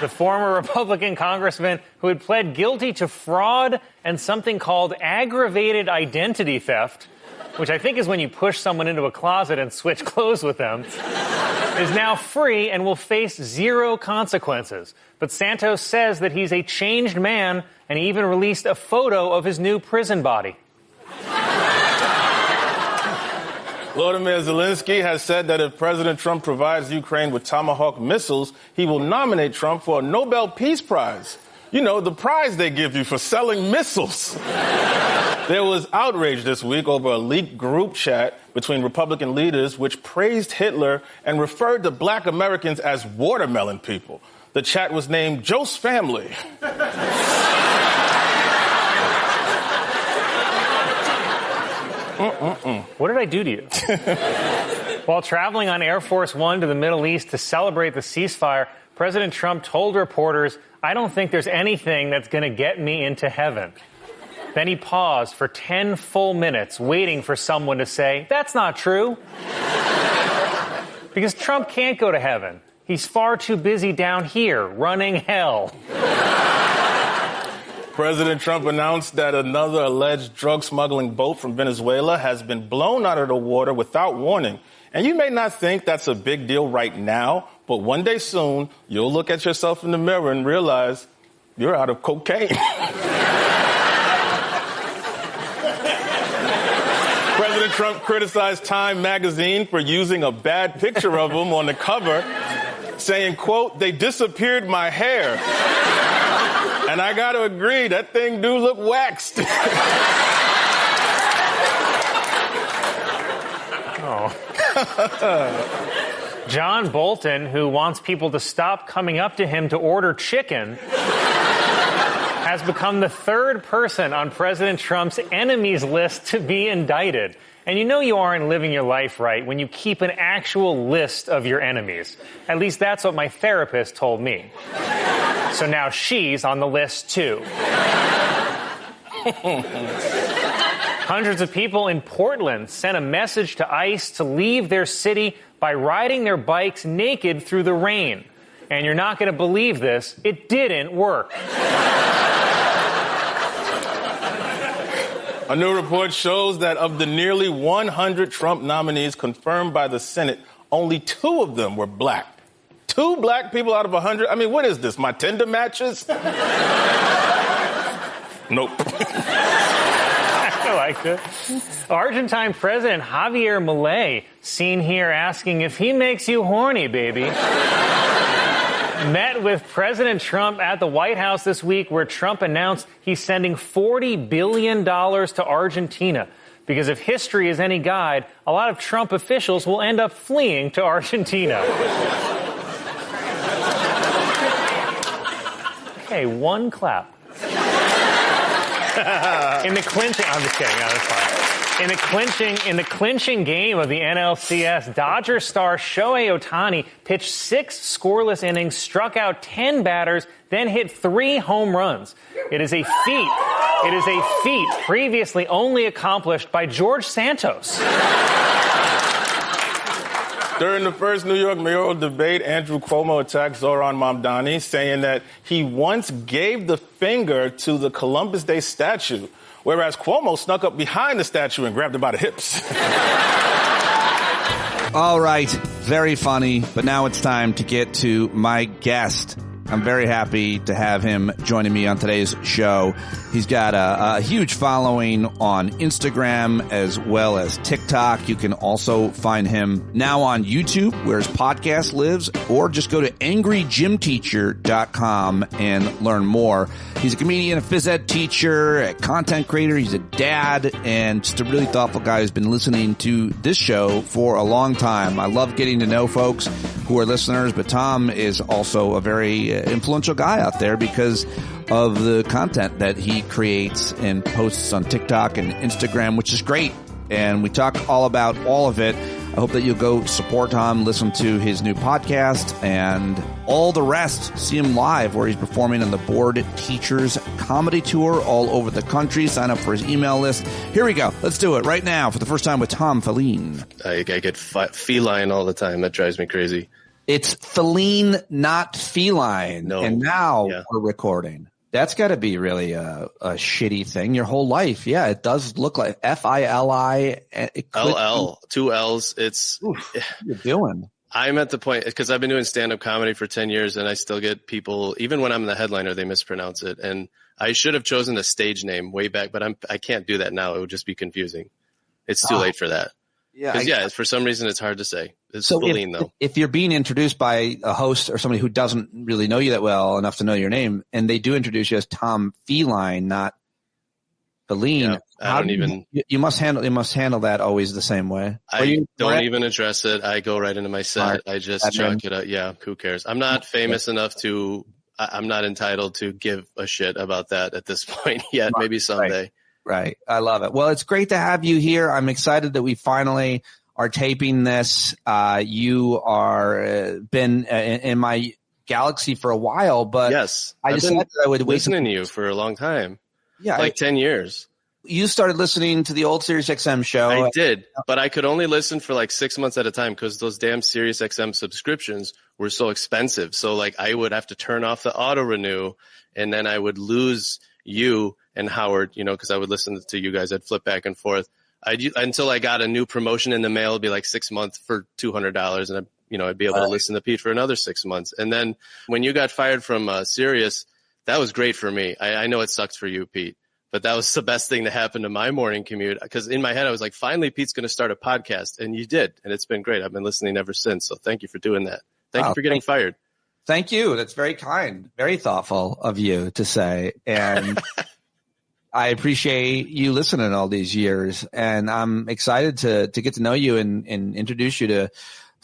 The former Republican congressman who had pled guilty to fraud and something called aggravated identity theft, which I think is when you push someone into a closet and switch clothes with them, is now free and will face zero consequences. But Santos says that he's a changed man, and he even released a photo of his new prison body. Volodymyr Zelensky has said that if President Trump provides Ukraine with Tomahawk missiles, he will nominate Trump for a Nobel Peace Prize. You know, the prize they give you for selling missiles. There was outrage this week over a leaked group chat between Republican leaders which praised Hitler and referred to black Americans as watermelon people. The chat was named Joe's Family. What did I do to you? While traveling on Air Force One to the Middle East to celebrate the ceasefire, President Trump told reporters, "I don't think there's anything that's going to get me into heaven." Then he paused for 10 full minutes, waiting for someone to say, "That's not true." Because Trump can't go to heaven. He's far too busy down here, running hell. President Trump announced that another alleged drug smuggling boat from Venezuela has been blown out of the water without warning. And you may not think that's a big deal right now, but one day soon, you'll look at yourself in the mirror and realize you're out of cocaine. President Trump criticized Time magazine for using a bad picture of him on the cover, saying, quote, "They disappeared my hair." And I got to agree, that thing do look waxed. John Bolton, who wants people to stop coming up to him to order chicken, has become the third person on President Trump's enemies list to be indicted. And you know you aren't living your life right when you keep an actual list of your enemies. At least that's what my therapist told me. So now she's on the list, too. Hundreds of people in Portland sent a message to ICE to leave their city by riding their bikes naked through the rain. And you're not going to believe this, it didn't work. A new report shows that of the nearly 100 Trump nominees confirmed by the Senate, only 2 of them were black. 2 black people out of 100? I mean, what is this, my Tinder matches? Nope. I like it. Argentine President Javier Milei, seen here asking if he makes you horny, baby, met with President Trump at the White House this week, where Trump announced he's sending $40 billion to Argentina. Because if history is any guide, a lot of Trump officials will end up fleeing to Argentina. Okay, one clap. In the clinching, I'm just kidding. No, that's fine. In the clinching game of the NLCS, Dodger star Shohei Ohtani pitched 6 scoreless innings, struck out 10 batters, then hit 3 home runs. It is a feat. It is a feat previously only accomplished by George Santos. During the first New York mayoral debate, Andrew Cuomo attacked Zohran Mamdani, saying that he once gave the finger to the Columbus Day statue, whereas Cuomo snuck up behind the statue and grabbed it by the hips. All right, very funny, but now it's time to get to my guest. I'm very happy to have him joining me on today's show. He's got a huge following on Instagram as well as TikTok. You can also find him now on YouTube, where his podcast lives, or just go to angrygymteacher.com and learn more. He's a comedian, a phys ed teacher, a content creator. He's a dad, and just a really thoughtful guy who's been listening to this show for a long time. I love getting to know folks who are listeners, but Tom is also a very influential guy out there because of the content that he creates and posts on TikTok and Instagram, which is great. And we talk all about all of it. I hope that you'll go support Tom, listen to his new podcast, and all the rest. See him live where he's performing on the Bored Teachers Comedy Tour all over the country. Sign up for his email list. Here we go. Let's do it right now for the first time with Tom Filline. I get feline all the time. That drives me crazy. It's Filline, not feline. No. And now we're recording. That's got to be really a shitty thing. Your whole life. Yeah, it does look like F-I-L-I. L-L. 2 L's. It's. Oof, what are you doing? I'm at the point, because I've been doing stand-up comedy for 10 years, and I still get people, even when I'm the headliner, they mispronounce it. And I should have chosen a stage name way back, but I can't do that now. It would just be confusing. It's too late for that. Yeah, for some reason, it's hard to say. It's Filline, though. If you're being introduced by a host or somebody who doesn't really know you that well enough to know your name, and they do introduce you as Tom Filline, not Filline, you must handle that always the same way. I don't even address it. I go right into my set. I just chalk it up. Yeah, who cares? I'm not famous enough to. I'm not entitled to give a shit about that at this point yet. Maybe someday. Right. I love it. Well, it's great to have you here. I'm excited that we finally are taping this. You are been in my galaxy for a while, but yes, I decided that I would listening to you for a long time. Yeah, like 10 years. You started listening to the old SiriusXM show. I did, but I could only listen for like 6 months at a time because those damn SiriusXM subscriptions were so expensive. So like I would have to turn off the auto renew, and then I would lose you and Howard, because I would listen to you guys. I'd flip back and forth. Until I got a new promotion in the mail. It'd be like 6 months for $200, and I'd be able to listen to Pete for another 6 months. And then when you got fired from Sirius, that was great for me. I know it sucks for you, Pete, but that was the best thing to happen to my morning commute. Because in my head, I was like, finally, Pete's going to start a podcast, and you did, and it's been great. I've been listening ever since. So thank you for doing that. Thank you for getting fired. Thank you. That's very kind, very thoughtful of you to say, and. I appreciate you listening all these years, and I'm excited to get to know you and introduce you to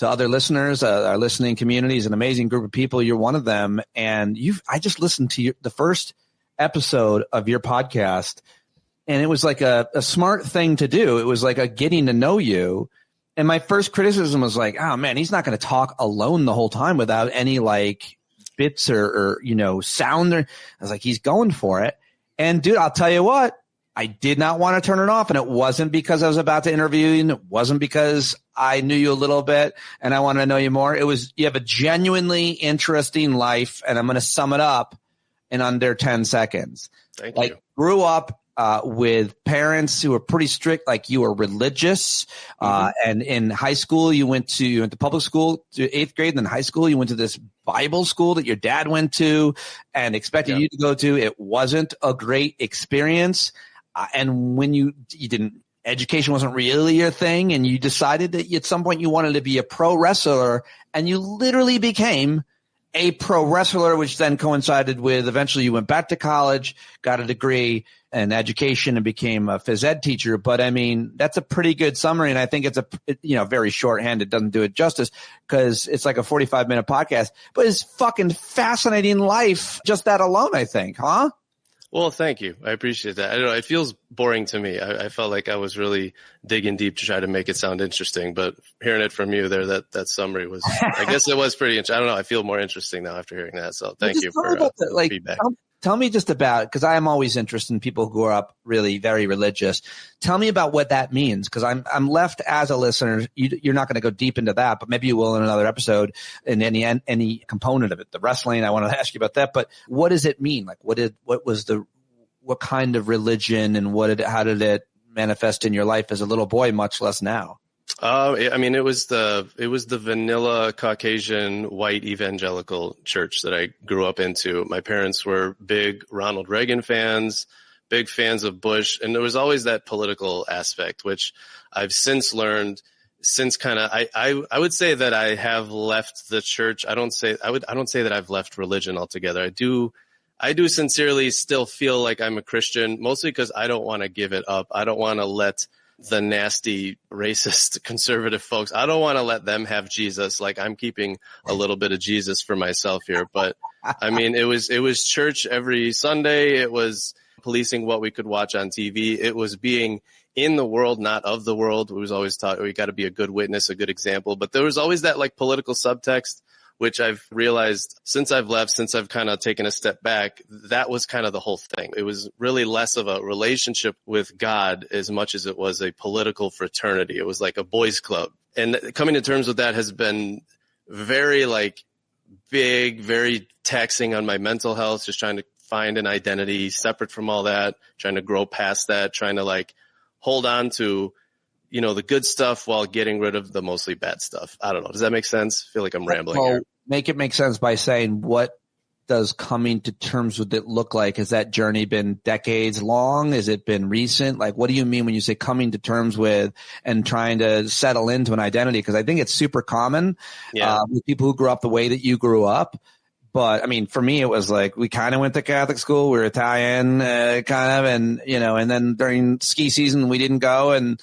other listeners. Our listening community is an amazing group of people. You're one of them, and I just listened to the first episode of your podcast, and it was like a smart thing to do. It was like a getting to know you. And my first criticism was like, oh man, he's not going to talk alone the whole time without any like bits or sound. I was like, he's going for it. And dude, I'll tell you what, I did not want to turn it off. And it wasn't because I was about to interview you. And it wasn't because I knew you a little bit and I wanted to know you more. It was, you have a genuinely interesting life. And I'm going to sum it up in under 10 seconds. Thank you. Grew up with parents who were pretty strict, like you were religious. And in high school, you went to public school to 8th grade. And then high school, you went to this Bible school that your dad went to and expected you to go to. It wasn't a great experience. And when you didn't, education wasn't really your thing, and you decided that at some point you wanted to be a pro wrestler, and you literally became a pro wrestler, which then coincided with eventually you went back to college, got a degree in education, and became a phys ed teacher. But I mean, that's a pretty good summary, and I think it's very shorthand. It doesn't do it justice because it's like a 45-minute podcast, but it's fucking fascinating life, just that alone, I think, huh? Well, thank you. I appreciate that. I don't know. It feels boring to me. I felt like I was really digging deep to try to make it sound interesting, but hearing it from you there, that summary was, I guess it was pretty interesting. I don't know. I feel more interesting now after hearing that. So thank you for the feedback. Tell me just about, because I am always interested in people who grew up really very religious. Tell me about what that means, because I'm left as a listener. You're not going to go deep into that, but maybe you will in another episode in any component of it. The wrestling, I want to ask you about that. But what does it mean? Like, what kind of religion, and how did it manifest in your life as a little boy, much less now? I mean, it was the vanilla Caucasian white evangelical church that I grew up into. My parents were big Ronald Reagan fans, big fans of Bush, and there was always that political aspect, which I've since learned. Since I would say that I have left the church. I don't say that I've left religion altogether. I do sincerely still feel like I'm a Christian, mostly because I don't want to give it up. I don't want to let the nasty, racist, conservative folks, I don't want to let them have Jesus. Like, I'm keeping a little bit of Jesus for myself here. But I mean, it was church every Sunday. It was policing what we could watch on TV. It was being in the world, not of the world. We was always taught, we got to be a good witness, a good example. But there was always that like political subtext, which I've realized since I've left, since I've kind of taken a step back, that was kind of the whole thing. It was really less of a relationship with God as much as it was a political fraternity. It was like a boys club. And coming to terms with that has been very like big, very taxing on my mental health, just trying to find an identity separate from all that, trying to grow past that, trying to like hold on to, you know, the good stuff while getting rid of the mostly bad stuff. I don't know. Does that make sense? I feel like I'm rambling here. Make it make sense by saying, what does coming to terms with it look like? Has that journey been decades long? Has it been recent? Like, what do you mean when you say coming to terms with and trying to settle into an identity? Because I think it's super common with people who grew up the way that you grew up. But I mean, for me, it was like, we kind of went to Catholic school. We were Italian, kind of. And, you know, and then during ski season, we didn't go. And,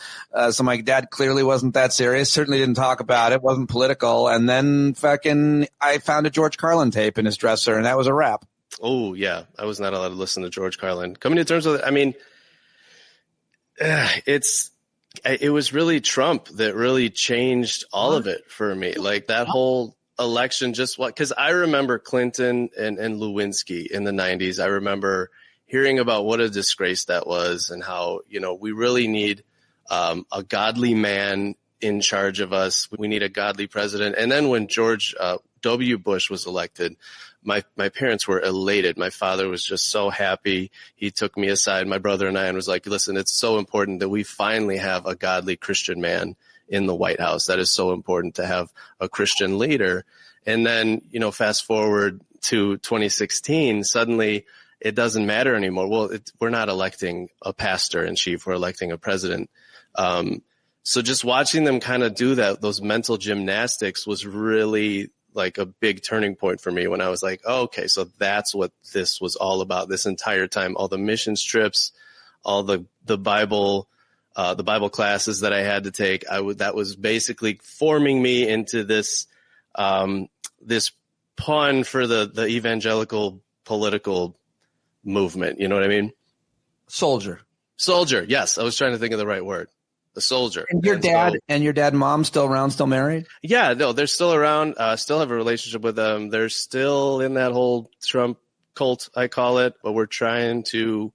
so my dad clearly wasn't that serious. Certainly didn't talk about it. Wasn't political. And then I found a George Carlin tape in his dresser, and that was a wrap. Oh yeah. I was not allowed to listen to George Carlin. Coming to terms with it, I mean, it was really Trump that really changed all of it for me. Like that whole election, because I remember Clinton and Lewinsky in the 90s. I remember hearing about what a disgrace that was and how, you know, we really need a godly man in charge of us. We need a godly president. And then when George W. Bush was elected, my parents were elated. My father was just so happy. He took me aside, my brother and I, and was like, listen, it's so important that we finally have a godly Christian man in the White House. That is so important to have a Christian leader. And then, you know, fast forward to 2016, suddenly it doesn't matter anymore. Well, we're not electing a pastor in chief. We're electing a president. So just watching them kind of do that, those mental gymnastics was really like a big turning point for me when I was like, oh, okay, so that's what this was all about this entire time. All the mission trips, all the Bible classes that I had to take, that was basically forming me into this pawn for the evangelical political movement. You know what I mean? Soldier. Yes. I was trying to think of the right word. A soldier. And your dad and mom still around, still married? Yeah, no, they're still around. Still have a relationship with them. They're still in that whole Trump cult, I call it, but we're trying to,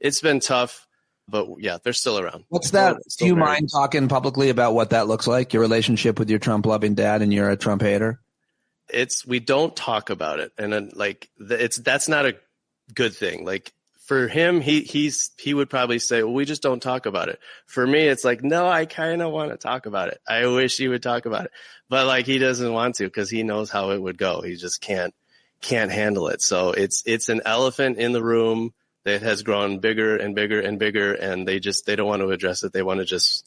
it's been tough, but yeah, they're still around. What's that? Still Do you married. mind talking publicly about what that looks like, your relationship with your Trump loving dad and you're a Trump hater? We don't talk about it. And then that's not a good thing. Like for him, he would probably say, well, we just don't talk about it. For me, it's like, no, I kind of want to talk about it. I wish he would talk about it, but like he doesn't want to because he knows how it would go. He just can't handle it. So it's an elephant in the room that has grown bigger and bigger and bigger. And they don't want to address it. They want to just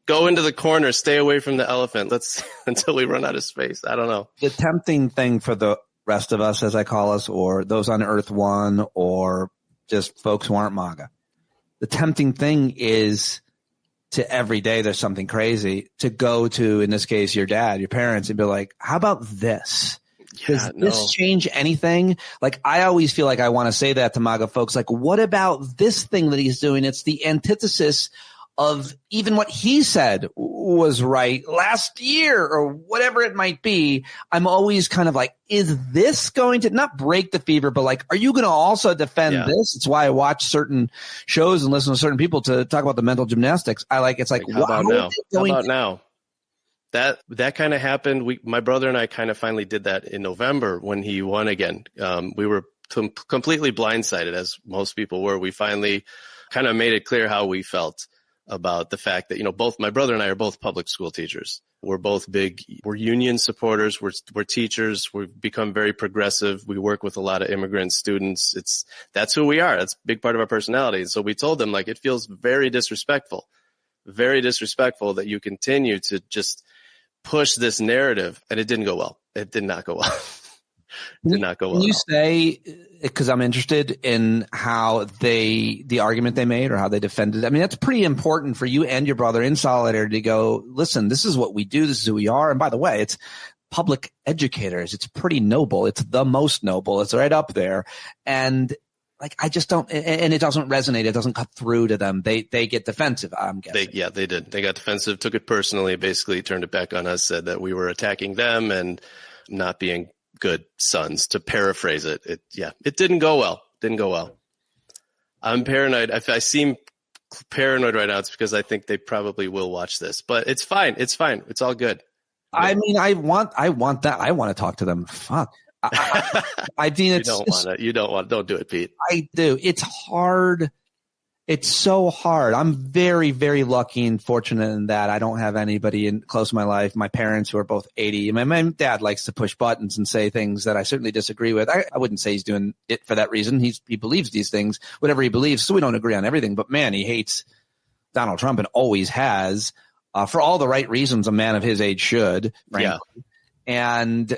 go into the corner, stay away from the elephant. Until we run out of space. I don't know. The tempting thing for the rest of us, as I call us, or those on Earth One, or just folks who aren't MAGA. The tempting thing is to every day there's something crazy to go to, in this case, your dad, your parents, and be like, how about this? Does this change anything? Like, I always feel like I want to say that to MAGA folks. Like, what about this thing that he's doing? It's the antithesis of even what he said was right last year or whatever it might be. I'm always kind of like, is this going to not break the fever, but like, are you going to also defend this? It's why I watch certain shows and listen to certain people to talk about the mental gymnastics. How about now? That kind of happened. My brother and I kind of finally did that in November when he won again. We were completely blindsided, as most people were. We finally kind of made it clear how we felt about the fact that, both my brother and I are both public school teachers. We're both we're union supporters. We're teachers. We've become very progressive. We work with a lot of immigrant students. That's who we are. That's a big part of our personality. And so we told them, like, it feels very disrespectful that you continue to just push this narrative. And it didn't go well. It did not go well. Can you say, because I'm interested in how the argument they made or how they defended it. I mean, that's pretty important for you and your brother in solidarity to go, listen, this is what we do. This is who we are. And by the way, it's public educators. It's pretty noble. It's the most noble. It's right up there. And like, I just don't, and it doesn't resonate. It doesn't cut through to them. They get defensive, I'm guessing. They did. They got defensive, took it personally, basically turned it back on us, said that we were attacking them and not being good sons, to paraphrase it. It didn't go well. I'm paranoid. If I seem paranoid right now, it's because I think they probably will watch this, but it's fine. It's all good. I mean, I want that. I want to talk to them. Fuck. I mean, don't do it, Pete. I do. It's hard. It's so hard. I'm very, very lucky and fortunate in that I don't have anybody close to my life. My parents, who are both 80. My dad likes to push buttons and say things that I certainly disagree with. I wouldn't say he's doing it for that reason. He believes these things, whatever he believes. So we don't agree on everything. But man, he hates Donald Trump and always has, for all the right reasons a man of his age should, frankly. Yeah. And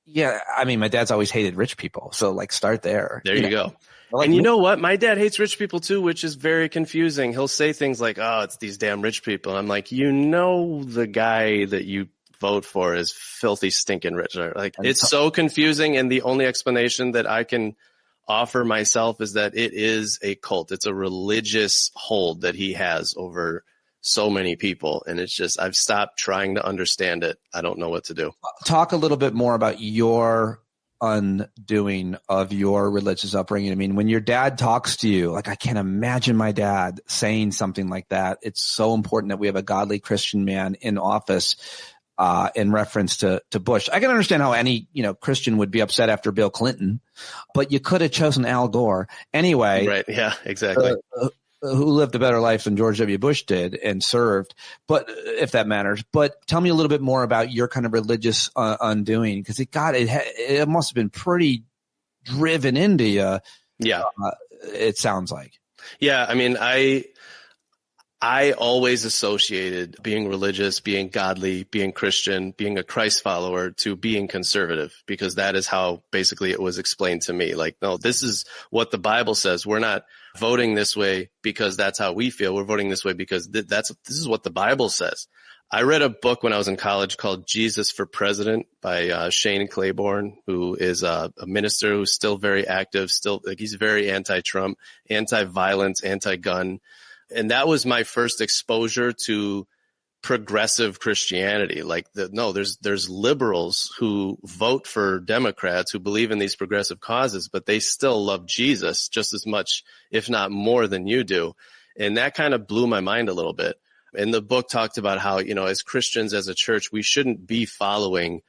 yeah, I mean, my dad's always hated rich people. So like, start there. There you go. And you know what? My dad hates rich people too, which is very confusing. He'll say things like, oh, it's these damn rich people. I'm like, the guy that you vote for is filthy, stinking rich. Like, it's so confusing. And the only explanation that I can offer myself is that it is a cult. It's a religious hold that he has over so many people. And it's just, I've stopped trying to understand it. I don't know what to do. Talk a little bit more about your undoing of your religious upbringing. I mean, when your dad talks to you, like, I can't imagine my dad saying something like that. It's so important that we have a godly Christian man in office in reference to Bush. I can understand how any, Christian would be upset after Bill Clinton, but you could have chosen Al Gore anyway. Right. Yeah, exactly. Who lived a better life than George W. Bush did and served, but if that matters. But tell me a little bit more about your kind of religious undoing, because it must have been pretty driven into you. Yeah, it sounds like. Yeah, I mean, I I always associated being religious, being godly, being Christian, being a Christ follower to being conservative, because that is how basically it was explained to me. Like, no, this is what the Bible says. We're not voting this way because that's how we feel. We're voting this way because this is what the Bible says. I read a book when I was in college called Jesus for President by Shane Claiborne, who is a minister who's still very active, he's very anti-Trump, anti-violence, anti-gun. And that was my first exposure to progressive Christianity. Like, there's liberals who vote for Democrats who believe in these progressive causes, but they still love Jesus just as much, if not more than you do. And that kind of blew my mind a little bit. And the book talked about how, as Christians, as a church, we shouldn't be following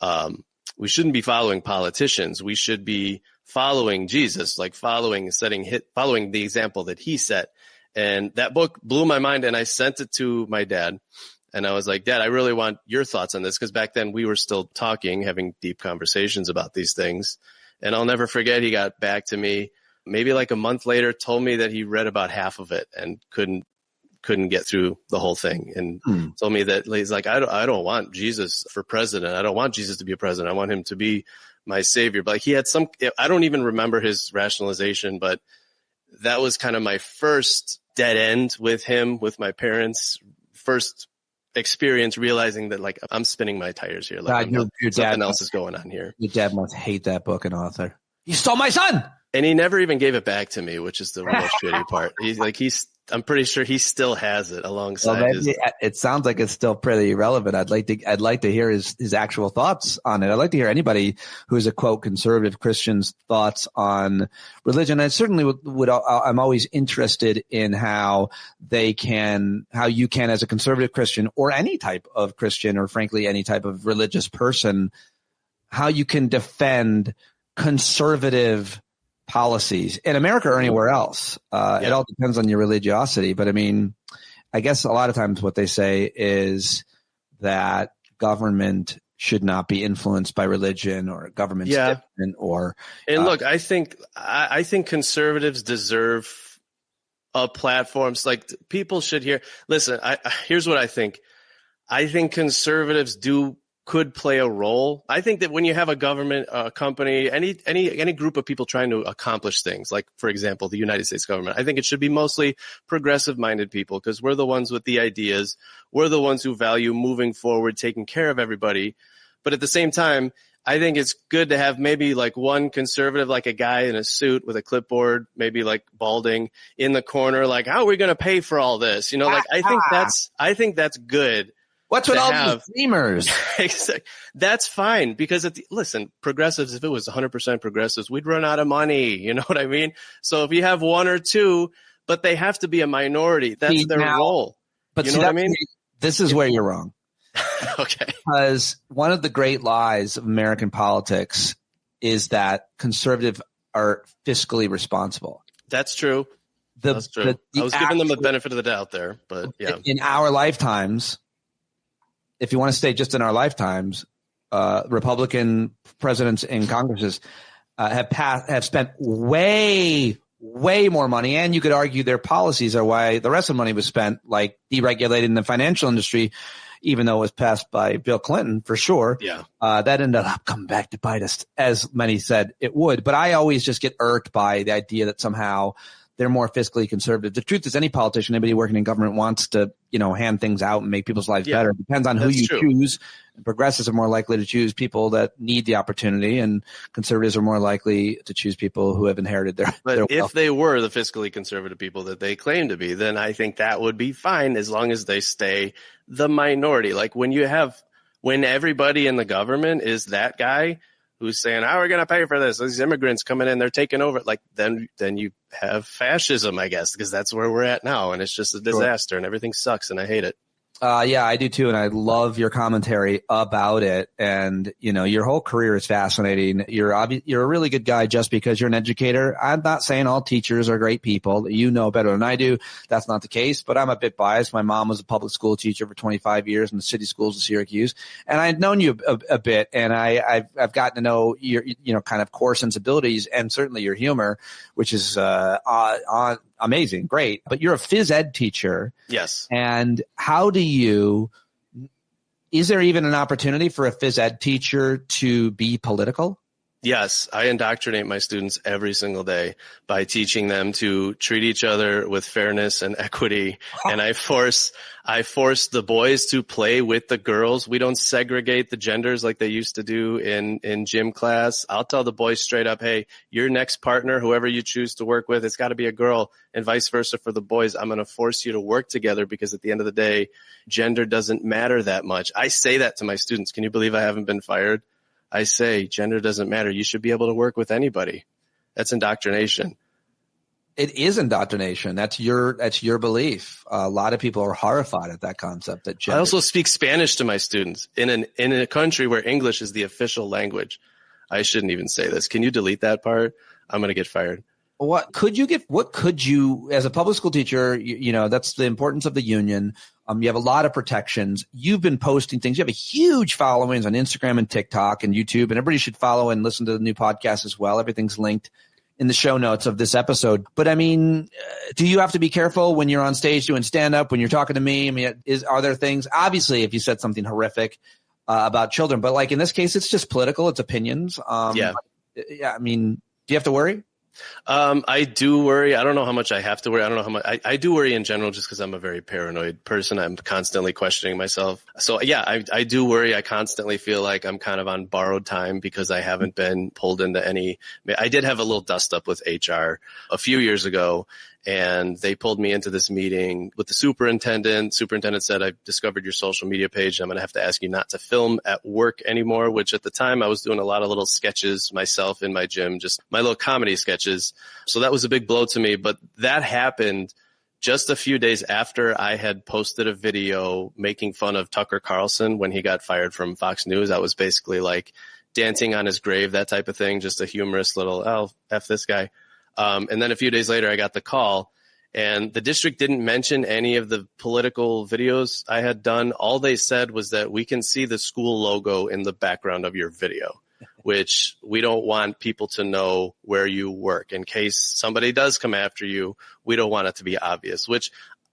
politicians. We should be following Jesus, like following the example that he set. And that book blew my mind, and I sent it to my dad. And I was like, Dad, I really want your thoughts on this, because back then we were still talking, having deep conversations about these things. And I'll never forget, he got back to me maybe like a month later, told me that he read about half of it and couldn't get through the whole thing, and told me that he's like, I don't want Jesus for president. I don't want Jesus to be a president. I want him to be my savior. But he had I don't even remember his rationalization, but that was kind of my first dead end with him, with my parents' first experience realizing that, like, I'm spinning my tires here. Like, something else is going on here. Your dad must hate that book and author. You stole my son! And he never even gave it back to me, which is the most shitty part. I'm pretty sure he still has it alongside his. It sounds like it's still pretty relevant. I'd like to hear his actual thoughts on it. I'd like to hear anybody who's a quote conservative Christian's thoughts on religion. I certainly would. I'm always interested in how you can, as a conservative Christian or any type of Christian, or frankly any type of religious person, how you can defend conservative policies in America or anywhere else. It all depends on your religiosity. But I mean, I guess a lot of times what they say is that government should not be influenced by religion, or government different, or. And look, I think conservatives deserve a platform. It's like, people should hear. Listen, here's what I think. I think conservatives could play a role. I think that when you have a government, a company, any group of people trying to accomplish things, like, for example, the United States government, I think it should be mostly progressive-minded people, because we're the ones with the ideas. We're the ones who value moving forward, taking care of everybody. But at the same time, I think it's good to have maybe like one conservative, like a guy in a suit with a clipboard, maybe like balding, in the corner, like, how are we going to pay for all this? Like, I think that's good. What's with all these dreamers? That's fine, because listen, progressives, if it was 100% progressives, we'd run out of money. You know what I mean? So if you have one or two, but they have to be a minority, that's their role. But you know what I mean? This is where you're wrong. Okay. Because one of the great lies of American politics is that conservatives are fiscally responsible. That's true. That's true. I was giving them the benefit of the doubt there, but yeah. In our lifetimes, if you want to stay just in our lifetimes, Republican presidents in Congresses have spent way more money, and you could argue their policies are why the rest of the money was spent, like deregulating the financial industry, even though it was passed by Bill Clinton for sure. Yeah, that ended up coming back to bite us, as many said it would. But I always just get irked by the idea that somehow they're more fiscally conservative. The truth is, any politician, anybody working in government wants to, hand things out and make people's lives better. It depends on who you choose. Progressives are more likely to choose people that need the opportunity, and conservatives are more likely to choose people who have inherited their wealth. If they were the fiscally conservative people that they claim to be, then I think that would be fine, as long as they stay the minority. Like, when everybody in the government is that guy who's saying, how are we going to pay for this? These immigrants coming in, they're taking over. Like, then you have fascism, I guess, because that's where we're at now. And it's just a disaster, and everything sucks, and I hate it. Yeah, I do too. And I love your commentary about it. And, your whole career is fascinating. You're a really good guy just because you're an educator. I'm not saying all teachers are great people. You know better than I do. That's not the case, but I'm a bit biased. My mom was a public school teacher for 25 years in the city schools of Syracuse. And I've known you a bit, and I've gotten to know your, kind of core sensibilities, and certainly your humor, which is, on amazing, great. But you're a phys ed teacher. Yes. And is there even an opportunity for a phys ed teacher to be political? Yes, I indoctrinate my students every single day by teaching them to treat each other with fairness and equity. And I force the boys to play with the girls. We don't segregate the genders like they used to do in gym class. I'll tell the boys straight up, hey, your next partner, whoever you choose to work with, it's got to be a girl, and vice versa for the boys. I'm going to force you to work together because at the end of the day, gender doesn't matter that much. I say that to my students. Can you believe I haven't been fired? I say gender doesn't matter. You should be able to work with anybody. That's indoctrination. It is indoctrination. That's your belief. A lot of people are horrified at that concept. That gender. I also speak Spanish to my students in a country where English is the official language. I shouldn't even say this. Can you delete that part? I'm going to get fired. What could you, as a public school teacher, that's the importance of the union. You have a lot of protections. You've been posting things. You have a huge followings on Instagram and TikTok and YouTube, and everybody should follow and listen to the new podcast as well. Everything's linked in the show notes of this episode. But I mean, do you have to be careful when you're on stage doing stand up, when you're talking to me? I mean, are there things, obviously, if you said something horrific about children, but like in this case, it's just political, it's opinions. Yeah. I mean, do you have to worry? I do worry. I don't know how much I have to worry. I don't know how much I do worry in general, just because I'm a very paranoid person. I'm constantly questioning myself. So yeah, I do worry. I constantly feel like I'm kind of on borrowed time because I haven't been pulled into any. I did have a little dust up with HR a few years ago, and they pulled me into this meeting with the superintendent. Superintendent said, I've discovered your social media page. I'm going to have to ask you not to film at work anymore, which at the time I was doing a lot of little sketches myself in my gym, just my little comedy sketches. So that was a big blow to me. But that happened just a few days after I had posted a video making fun of Tucker Carlson when he got fired from Fox News. I was basically like dancing on his grave, that type of thing, just a humorous little, oh, F this guy. And then a few days later, I got the call, and the district didn't mention any of the political videos I had done. All they said was that we can see the school logo in the background of your video, which we don't want people to know where you work. In case somebody does come after you, we don't want it to be obvious, which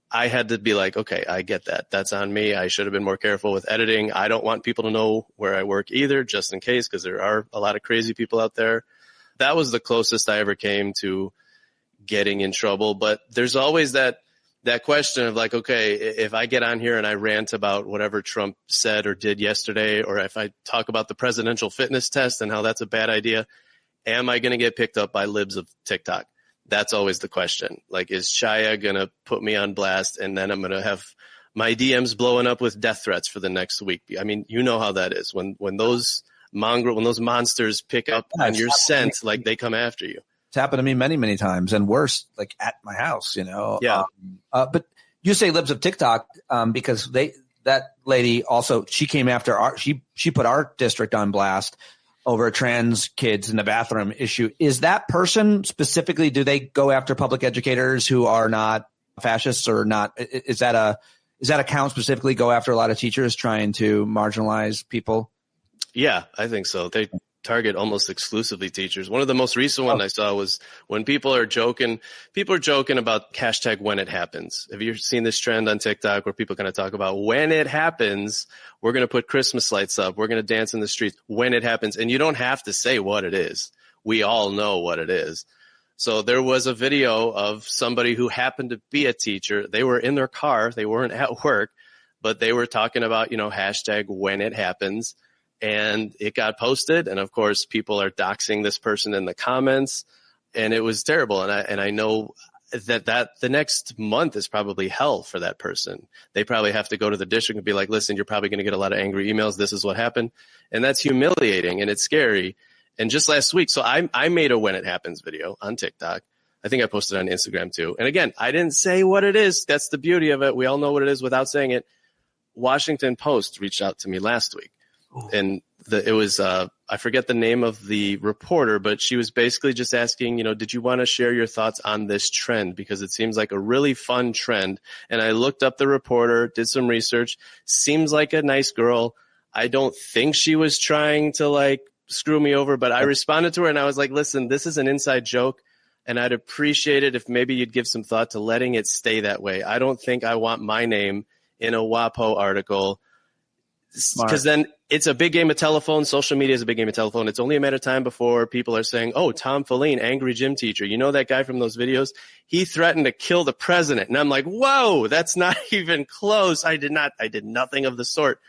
I had to be like, okay, I get that. That's on me. I should have been more careful with editing. I don't want people to know where I work either, just in case, because there are a lot of crazy people out there. That was the closest I ever came to getting in trouble. But there's always that question of like, okay, if I get on here and I rant about whatever Trump said or did yesterday, or if I talk about the presidential fitness test and how that's a bad idea, am I going to get picked up by libs of TikTok? That's always the question. Like, is Shia going to put me on blast and then I'm going to have my DMs blowing up with death threats for the next week? I mean, you know how that is. When those monsters pick up on your scent, like they come after you. It's happened to me many, many times, and worse, like at my house, Yeah. But you say libs of TikTok because that lady also, she came after she put our district on blast over trans kids in the bathroom issue. Is that person specifically, do they go after public educators who are not fascists or not? Is that account specifically go after a lot of teachers trying to marginalize people? Yeah, I think so. They target almost exclusively teachers. One of the most recent ones I saw was when people are joking about hashtag when it happens. Have you seen this trend on TikTok where people kind of talk about when it happens, we're going to put Christmas lights up, we're going to dance in the streets when it happens. And you don't have to say what it is. We all know what it is. So there was a video of somebody who happened to be a teacher. They were in their car. They weren't at work, but they were talking about, hashtag when it happens. And it got posted, and of course, people are doxing this person in the comments, and it was terrible. And I know that the next month is probably hell for that person. They probably have to go to the district and be like, "Listen, you're probably going to get a lot of angry emails. This is what happened," and that's humiliating and it's scary. And just last week, so I made a when it happens video on TikTok. I think I posted it on Instagram too. And again, I didn't say what it is. That's the beauty of it. We all know what it is without saying it. Washington Post reached out to me last week. And it was, I forget the name of the reporter, but she was basically just asking, did you want to share your thoughts on this trend? Because it seems like a really fun trend. And I looked up the reporter, did some research, seems like a nice girl. I don't think she was trying to screw me over, but I responded to her and I was like, listen, this is an inside joke. and I'd appreciate it if maybe you'd give some thought to letting it stay that way. I don't think I want my name in a WAPO article, because then it's a big game of telephone. Social media is a big game of telephone. It's only a matter of time before people are saying, oh, Tom Filline, angry gym teacher. You know that guy from those videos? He threatened to kill the president. And I'm like, whoa, that's not even close. I did nothing of the sort.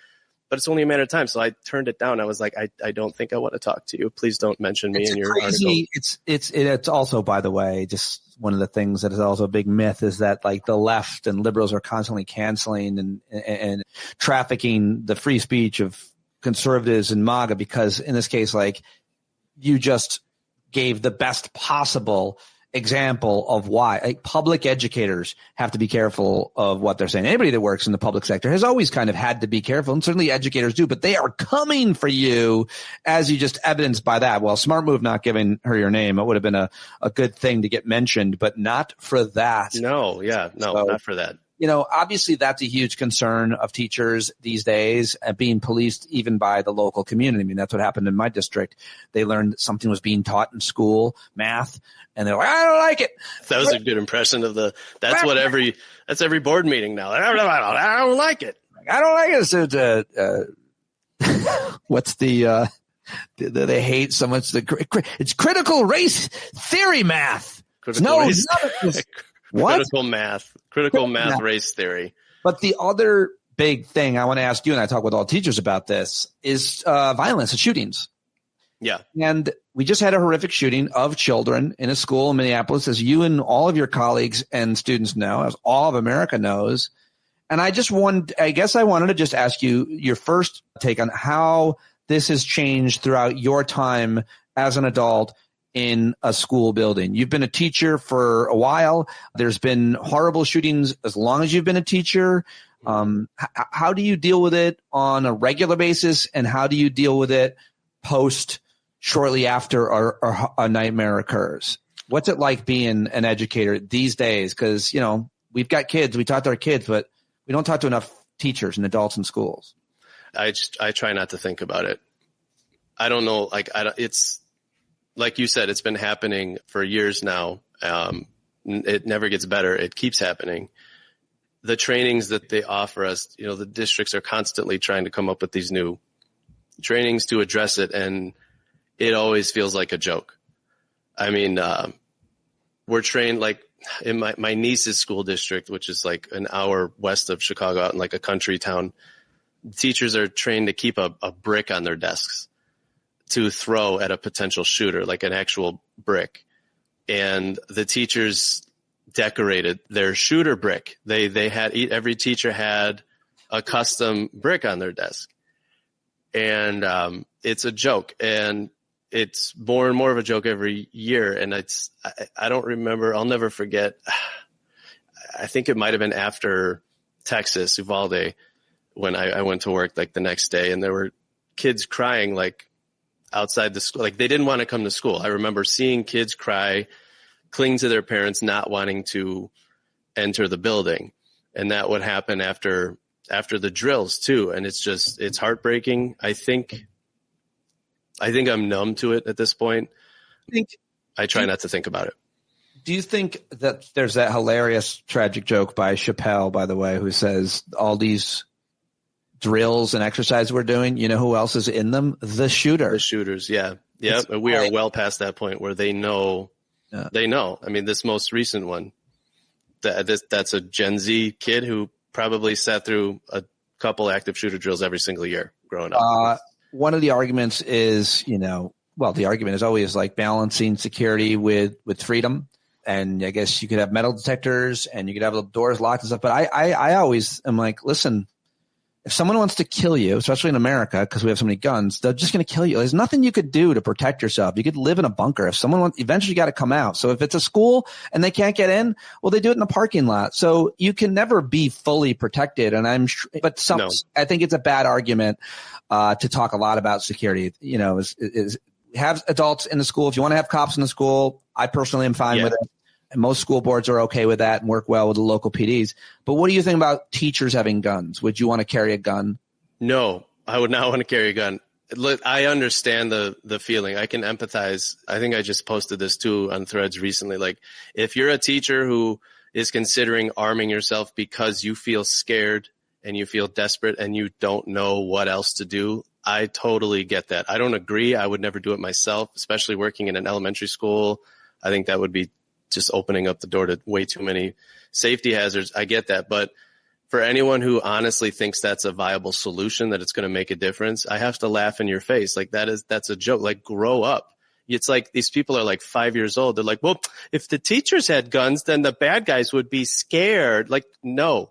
But it's only a matter of time. So I turned it down. I was like, I don't think I want to talk to you. Please don't mention me in your article. It's also, by the way, just one of the things that is also a big myth is that like the left and liberals are constantly canceling and trafficking the free speech of conservatives and MAGA, because in this case, like, you just gave the best possible example of why. Like, public educators have to be careful of what they're saying. Anybody that works in the public sector has always kind of had to be careful, and certainly educators do, but they are coming for you, as you just evidenced by that. Well, smart move not giving her your name. It would have been a good thing to get mentioned, but not for that. Not for that. You know, obviously that's a huge concern of teachers these days, being policed even by the local community. I mean, that's what happened in my district. They learned that something was being taught in school, math, and they're like, I don't like it. That was a good impression of that's every board meeting now. I don't like it. I don't like it. So, what's they hate so much it's critical race theory math. Critical math race theory. But the other big thing I want to ask you, and I talk with all teachers about this, is violence and shootings. Yeah. And we just had a horrific shooting of children in a school in Minneapolis, as you and all of your colleagues and students know, as all of America knows. And I guess I wanted to just ask you your first take on how this has changed throughout your time as an adult in a school building. You've been a teacher for a while. There's been horrible shootings as long as you've been a teacher. How do you deal with it on a regular basis, and how do you deal with it shortly after a nightmare occurs? What's it like being an educator these days? Because, you know, we've got kids, we talk to our kids, but we don't talk to enough teachers and adults in schools. I try not to think about it. I don't know. It's like you said, it's been happening for years now. It never gets better. It keeps happening. The trainings that they offer us, you know, the districts are constantly trying to come up with these new trainings to address it, and it always feels like a joke. I mean, we're trained like in my niece's school district, which is like an hour west of Chicago, out in like a country town. Teachers are trained to keep a brick on their desks to throw at a potential shooter, like an actual brick. And the teachers decorated their shooter brick. Every teacher had a custom brick on their desk. And it's a joke, and it's more and more of a joke every year. And I don't remember, I'll never forget. I think it might've been after Texas, Uvalde, when I went to work like the next day, and there were kids crying like outside the school. Like they didn't want to come to school. I remember seeing kids cry, cling to their parents, not wanting to enter the building. And that would happen after the drills too. And it's heartbreaking. I think I'm numb to it at this point. I try not to think about it. Do you think that there's that hilarious tragic joke by Chappelle, by the way, who says all these drills and exercises we're doing, you know who else is in them? The shooter. The shooters, yeah. Yeah, we are well past that point where they know. Yeah. They know. I mean, this most recent one, that's a Gen Z kid who probably sat through a couple active shooter drills every single year growing up. One of the arguments is, the argument is always like balancing security with freedom. And I guess you could have metal detectors and you could have the doors locked and stuff. But I always am like, listen, if someone wants to kill you, especially in America, because we have so many guns, they're just going to kill you. There's nothing you could do to protect yourself. You could live in a bunker. If someone wants, eventually you got to come out. So if it's a school and they can't get in, well, they do it in the parking lot. So you can never be fully protected. And I think it's a bad argument to talk a lot about security. Have adults in the school. If you want to have cops in the school, I personally am fine with it. And most school boards are okay with that and work well with the local PDs. But what do you think about teachers having guns? Would you want to carry a gun? No, I would not want to carry a gun. Look, I understand the feeling. I can empathize. I think I just posted this too on Threads recently. Like, if you're a teacher who is considering arming yourself because you feel scared and you feel desperate and you don't know what else to do, I totally get that. I don't agree. I would never do it myself, especially working in an elementary school. I think that would be just opening up the door to way too many safety hazards. I get that. But for anyone who honestly thinks that's a viable solution, that it's going to make a difference, I have to laugh in your face. Like, that's a joke. Like, grow up. It's like these people are like 5 years old. They're like, well, if the teachers had guns, then the bad guys would be scared. Like, no.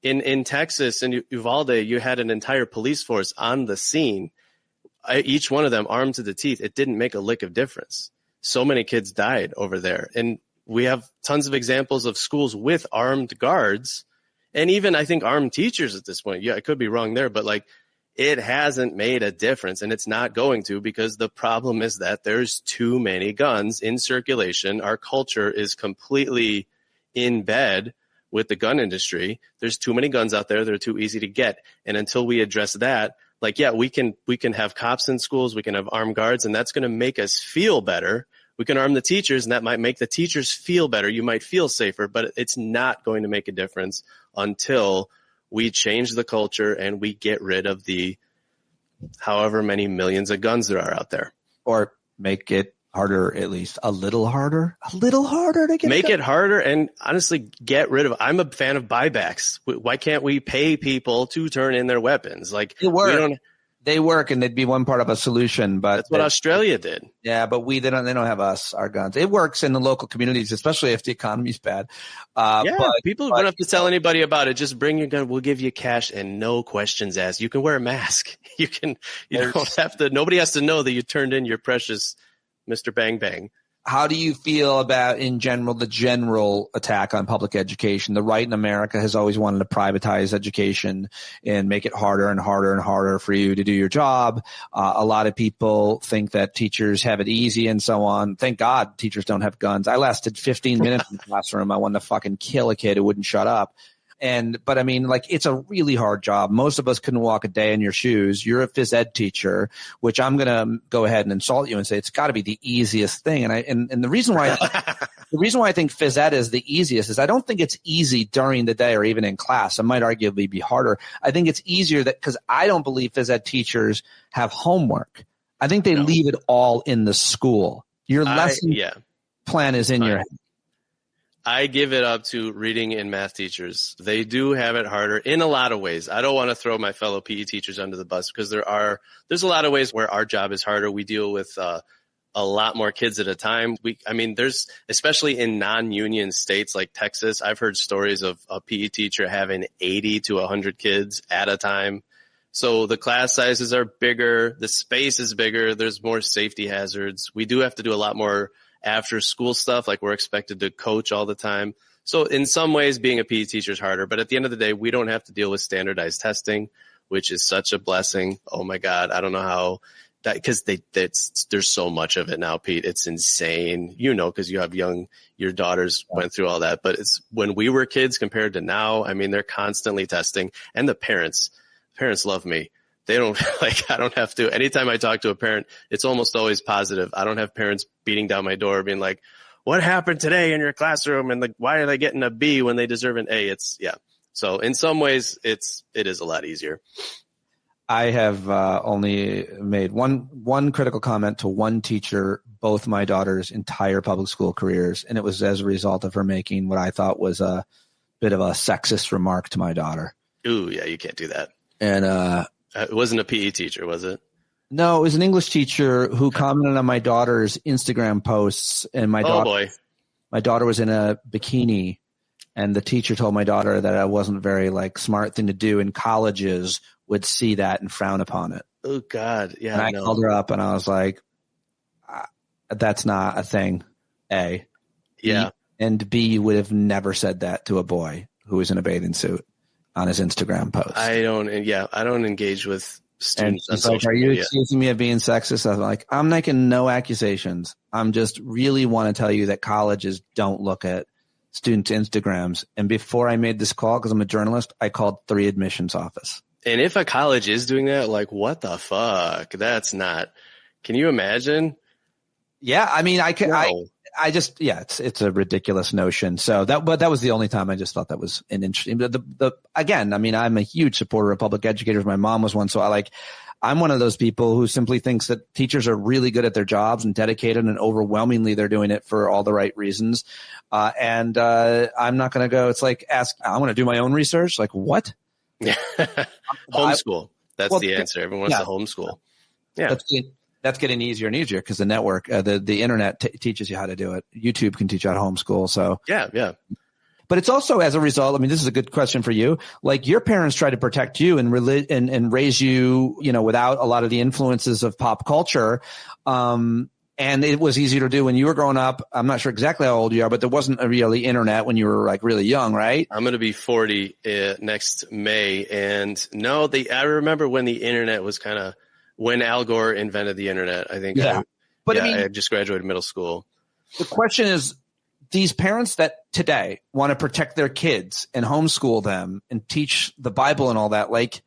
In Texas and Uvalde, you had an entire police force on the scene, each one of them armed to the teeth. It didn't make a lick of difference. So many kids died over there. And we have tons of examples of schools with armed guards. And even, I think, armed teachers at this point. Yeah, I could be wrong there, but like, it hasn't made a difference, and it's not going to, because the problem is that there's too many guns in circulation. Our culture is completely in bed with the gun industry. There's too many guns out there. They're too easy to get. And until we address that, like, yeah, we can have cops in schools. We can have armed guards, and that's going to make us feel better. We can arm the teachers, and that might make the teachers feel better. You might feel safer, but it's not going to make a difference until we change the culture and we get rid of the however many millions of guns there are out there. Or make it harder, at least a little harder to get. Make it harder, and honestly, get rid of. I'm a fan of buybacks. Why can't we pay people to turn in their weapons? Like, they work, and they'd be one part of a solution. But that's what Australia did. Yeah, but they don't have our guns. It works in the local communities, especially if the economy's bad. But people don't have to tell anybody about it. Just bring your gun. We'll give you cash and no questions asked. You can wear a mask. You don't have to. Nobody has to know that you turned in your precious Mr. Bang Bang. How do you feel about, in general, the general attack on public education? The right in America has always wanted to privatize education and make it harder and harder and harder for you to do your job. A lot of people think that teachers have it easy and so on. Thank God teachers don't have guns. I lasted 15 minutes in the classroom. I wanted to fucking kill a kid who wouldn't shut up. But I mean, like, it's a really hard job. Most of us couldn't walk a day in your shoes. You're a phys ed teacher, which I'm going to go ahead and insult you and say it's got to be the easiest thing. And the reason why I think phys ed is the easiest is I don't think it's easy during the day or even in class. It might arguably be harder. I think it's easier because I don't believe phys ed teachers have homework. I think they leave it all in the school. Your lesson plan is in your head. I give it up to reading and math teachers. They do have it harder in a lot of ways. I don't want to throw my fellow PE teachers under the bus because there's a lot of ways where our job is harder. We deal with a lot more kids at a time. There's, especially in non-union states like Texas, I've heard stories of a PE teacher having 80 to 100 kids at a time. So the class sizes are bigger. The space is bigger. There's more safety hazards. We do have to do a lot more after school stuff. Like, we're expected to coach all the time. So in some ways, being a PE teacher is harder. But at the end of the day, we don't have to deal with standardized testing, which is such a blessing. Oh my God. I don't know how that, because there's so much of it now, Pete. It's insane, because you have your daughters went through all that. But it's when we were kids compared to now, they're constantly testing. And the parents love me. They don't I don't have to. Anytime I talk to a parent, it's almost always positive. I don't have parents beating down my door being like, what happened today in your classroom? And like, why are they getting a B when they deserve an A? So in some ways it is a lot easier. I have only made one critical comment to one teacher, both my daughter's entire public school careers. And it was as a result of her making what I thought was a bit of a sexist remark to my daughter. Ooh, yeah, you can't do that. And, it wasn't a PE teacher, was it? No, it was an English teacher who commented on my daughter's Instagram posts, and my daughter was in a bikini, and the teacher told my daughter that it wasn't a very smart thing to do, and colleges would see that and frown upon it. Oh God, yeah. And I called her up, and I was like, "That's not a thing." A, yeah, and B, you would have never said that to a boy who was in a bathing suit on his Instagram post. I don't engage with students on social are you media. accusing me of being sexist? I was like, I'm making no accusations. I'm just really want to tell you that colleges don't look at students' Instagrams. And before I made this call, because I'm a journalist, I called 3 admissions office. And if a college is doing that, like, what the fuck? That's not. Can you imagine? Yeah, I mean, I can. No. I just, yeah, it's a ridiculous notion. So but that was the only time I just thought that was an interesting. Again, I mean, I'm a huge supporter of public educators. My mom was one, so I'm one of those people who simply thinks that teachers are really good at their jobs and dedicated, and overwhelmingly they're doing it for all the right reasons. I'm not going to go. It's like I want to do my own research. Like what? Homeschool. That's the answer. Everyone wants to homeschool. Yeah. That's getting easier and easier because the network, the internet teaches you how to do it. YouTube can teach you how to homeschool. So yeah. But it's also as a result. I mean, this is a good question for you. Like your parents tried to protect you and raise you, without a lot of the influences of pop culture. And it was easier to do when you were growing up. I'm not sure exactly how old you are, but there wasn't a really internet when you were like really young, right? I'm going to be 40 next May. And no, I remember when the internet was when Al Gore invented the internet, I think. Yeah. I just graduated middle school. The question is, these parents that today want to protect their kids and homeschool them and teach the Bible and all that, like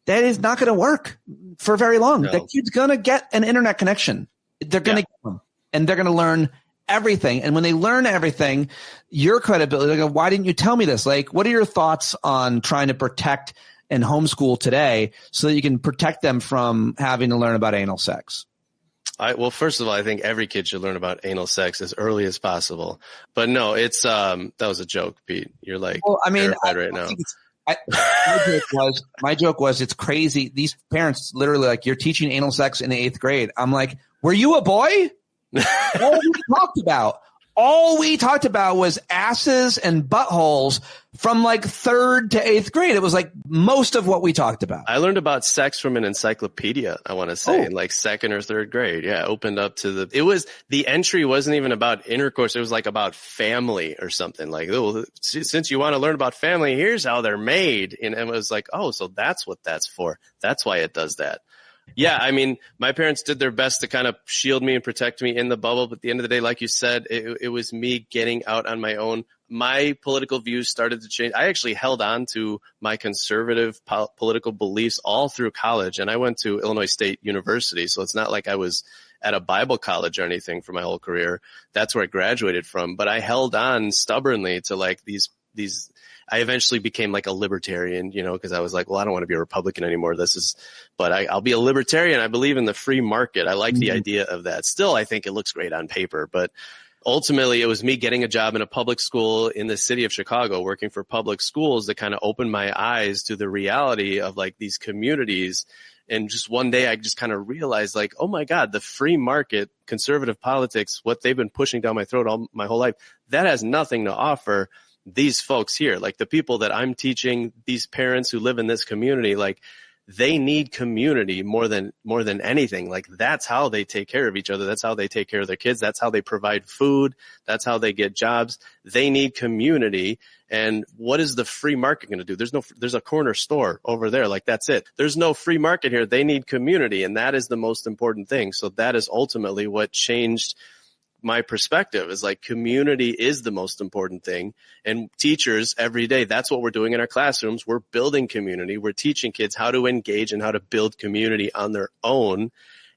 that is not going to work for very long. No. That kid's going to get an internet connection. They're going to get them and they're going to learn everything. And when they learn everything, your credibility, they go, why didn't you tell me this? Like, what are your thoughts on trying to protect and homeschool today so that you can protect them from having to learn about anal sex? Well, first of all, I think every kid should learn about anal sex as early as possible. But no, it's that was a joke, Pete. You're like terrified right now. My joke was it's crazy. These parents literally like, you're teaching anal sex in the 8th grade. I'm like, were you a boy? All we talked about was asses and buttholes from like 3rd to 8th grade. It was like most of what we talked about. I learned about sex from an encyclopedia, I want to say, in like 2nd or 3rd grade. Yeah, opened up to the entry wasn't even about intercourse. It was like about family or something. Like, oh, since you want to learn about family, here's how they're made. And it was like, oh, so that's what that's for. That's why it does that. Yeah, I mean, my parents did their best to kind of shield me and protect me in the bubble. But at the end of the day, like you said, it was me getting out on my own. My political views started to change. I actually held on to my conservative political beliefs all through college. And I went to Illinois State University. So it's not like I was at a Bible college or anything for my whole career. That's where I graduated from. But I held on stubbornly to like these I eventually became like a libertarian, because I was like, well, I don't want to be a Republican anymore. But I'll be a libertarian. I believe in the free market. I like the idea of that. Still, I think it looks great on paper, but ultimately it was me getting a job in a public school in the city of Chicago, working for public schools that kind of opened my eyes to the reality of like these communities. And just one day I just kind of realized like, oh my God, the free market, conservative politics, what they've been pushing down my throat my whole life, that has nothing to offer these folks here. Like the people that I'm teaching, these parents who live in this community, like they need community more than anything. Like that's how they take care of each other. That's how they take care of their kids. That's how they provide food. That's how they get jobs. They need community. And what is the free market going to do? There's a corner store over there. Like that's it. There's no free market here. They need community. And that is the most important thing. So that is ultimately what changed my perspective, is like community is the most important thing. And teachers every day, that's what we're doing in our classrooms. We're building community. We're teaching kids how to engage and how to build community on their own.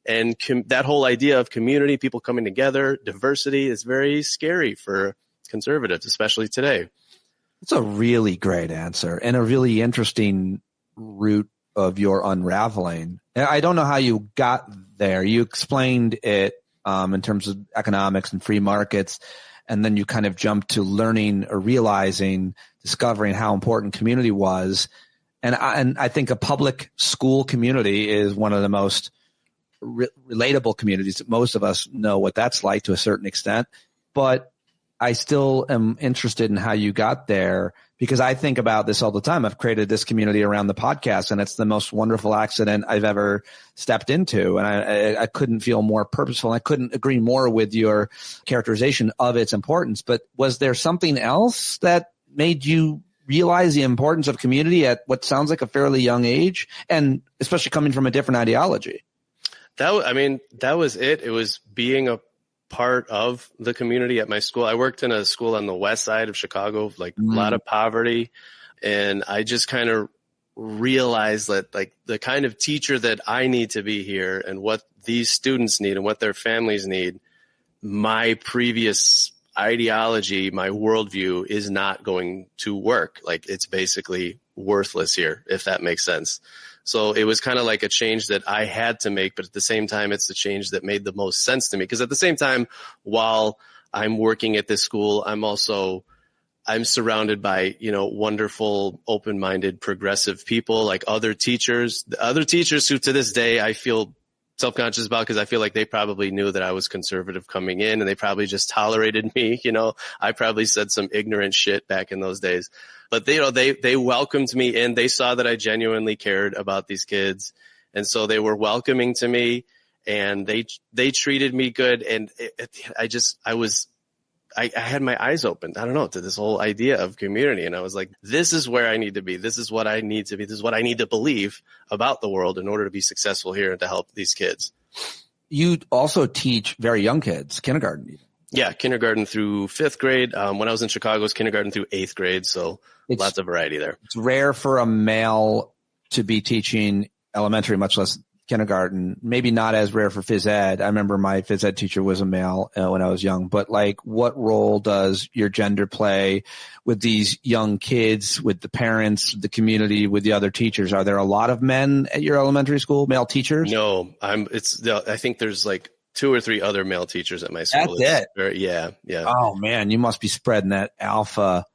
And that whole idea of community, people coming together, diversity is very scary for conservatives, especially today. It's a really great answer and a really interesting route of your unraveling. I don't know how you got there. You explained it in terms of economics and free markets. And then you kind of jumped to learning or discovering how important community was. And I think a public school community is one of the most relatable communities. Most of us know what that's like to a certain extent, but I still am interested in how you got there, because I think about this all the time. I've created this community around the podcast, and it's the most wonderful accident I've ever stepped into. And I couldn't feel more purposeful. I couldn't agree more with your characterization of its importance. But was there something else that made you realize the importance of community at what sounds like a fairly young age, and especially coming from a different ideology? That was it. It was being a part of the community at my school. I worked in a school on the west side of Chicago, like a lot of poverty. And I just kind of realize that like the kind of teacher that I need to be here and what these students need and what their families need, my previous ideology, my worldview is not going to work. Like it's basically worthless here, if that makes sense. So it was kind of like a change that I had to make, but at the same time, it's the change that made the most sense to me. Because at the same time, while I'm working at this school, I'm surrounded by, wonderful, open-minded, progressive people, like other teachers who to this day I feel self-conscious about, because I feel like they probably knew that I was conservative coming in and they probably just tolerated me. I probably said some ignorant shit back in those days, but they welcomed me in. They saw that I genuinely cared about these kids. And so they were welcoming to me and they treated me good. And I had my eyes opened, I don't know, to this whole idea of community. And I was like, this is where I need to be. This is what I need to be. This is what I need to believe about the world in order to be successful here and to help these kids. You also teach very young kids, kindergarten. Yeah, kindergarten through 5th grade. When I was in Chicago, it was kindergarten through 8th grade. So lots of variety there. It's rare for a male to be teaching elementary, much less kindergarten. Maybe not as rare for phys ed. I remember my phys ed teacher was a male when I was young, but like what role does your gender play with these young kids, with the parents, the community, with the other teachers? Are there a lot of men at your elementary school, male teachers? No, I think there's like 2 or 3 other male teachers at my school. That's it. Yeah. Oh man, you must be spreading that alpha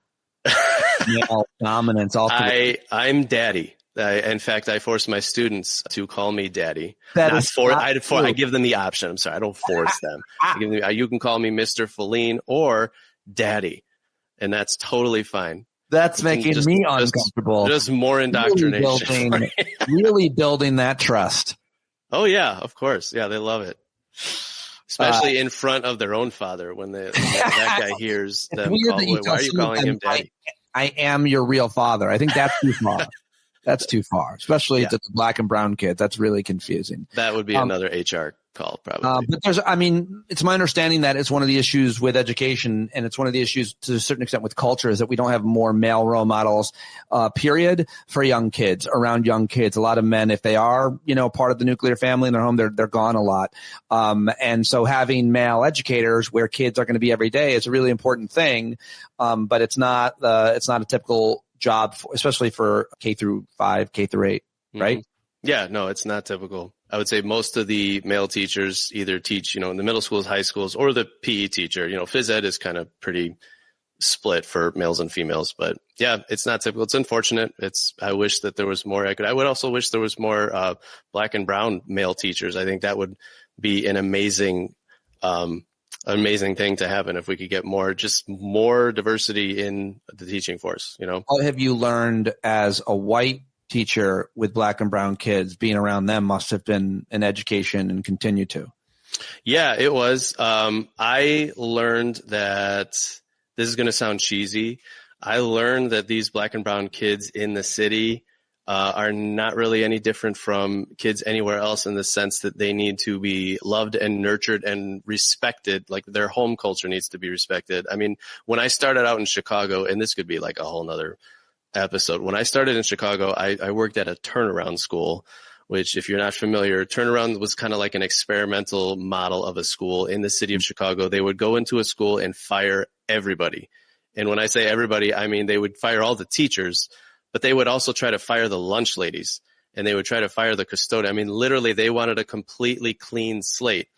male dominance all through. I'm daddy. In fact, I force my students to call me daddy. I give them the option. I'm sorry, I don't force them. You can call me Mr. Filline or daddy, and that's totally fine. That's making me uncomfortable. Just more indoctrination. Really building that trust. Oh yeah, of course. Yeah, they love it. Especially in front of their own father when that guy hears them call, why are you calling him daddy? I am your real father. I think that's too far. That's too far, especially to the black and brown kids. That's really confusing. That would be another HR call, probably. But it's my understanding that it's one of the issues with education, and it's one of the issues to a certain extent with culture, is that we don't have more male role models, period, for young kids, around young kids. A lot of men, if they are, part of the nuclear family in their home, they're gone a lot. And so having male educators where kids are going to be every day is a really important thing. But it's not a typical job, especially for K through 5, K through 8, right? Mm-hmm. Yeah, no, it's not typical. I would say most of the male teachers either teach, in the middle schools, high schools, or the PE teacher. Phys ed is kind of pretty split for males and females, but yeah, it's not typical. It's unfortunate. I wish that there was more equity. I would also wish there was more black and brown male teachers. I think that would be an amazing thing to happen if we could get more diversity in the teaching force. What have you learned as a white teacher with black and brown kids? Being around them must have been an education and continue to. Yeah, it was. I learned that, this is going to sound cheesy, I learned that these black and brown kids in the city are not really any different from kids anywhere else, in the sense that they need to be loved and nurtured and respected. Like their home culture needs to be respected. I mean, when I started out in Chicago, and this could be like a whole nother episode. When I started in Chicago, I worked at a turnaround school, which, if you're not familiar, turnaround was kind of like an experimental model of a school in the city of Chicago. They would go into a school and fire everybody. And when I say everybody, I mean they would fire all the teachers, but they would also try to fire the lunch ladies, and they would try to fire the custodian. I mean, literally, they wanted a completely clean slate.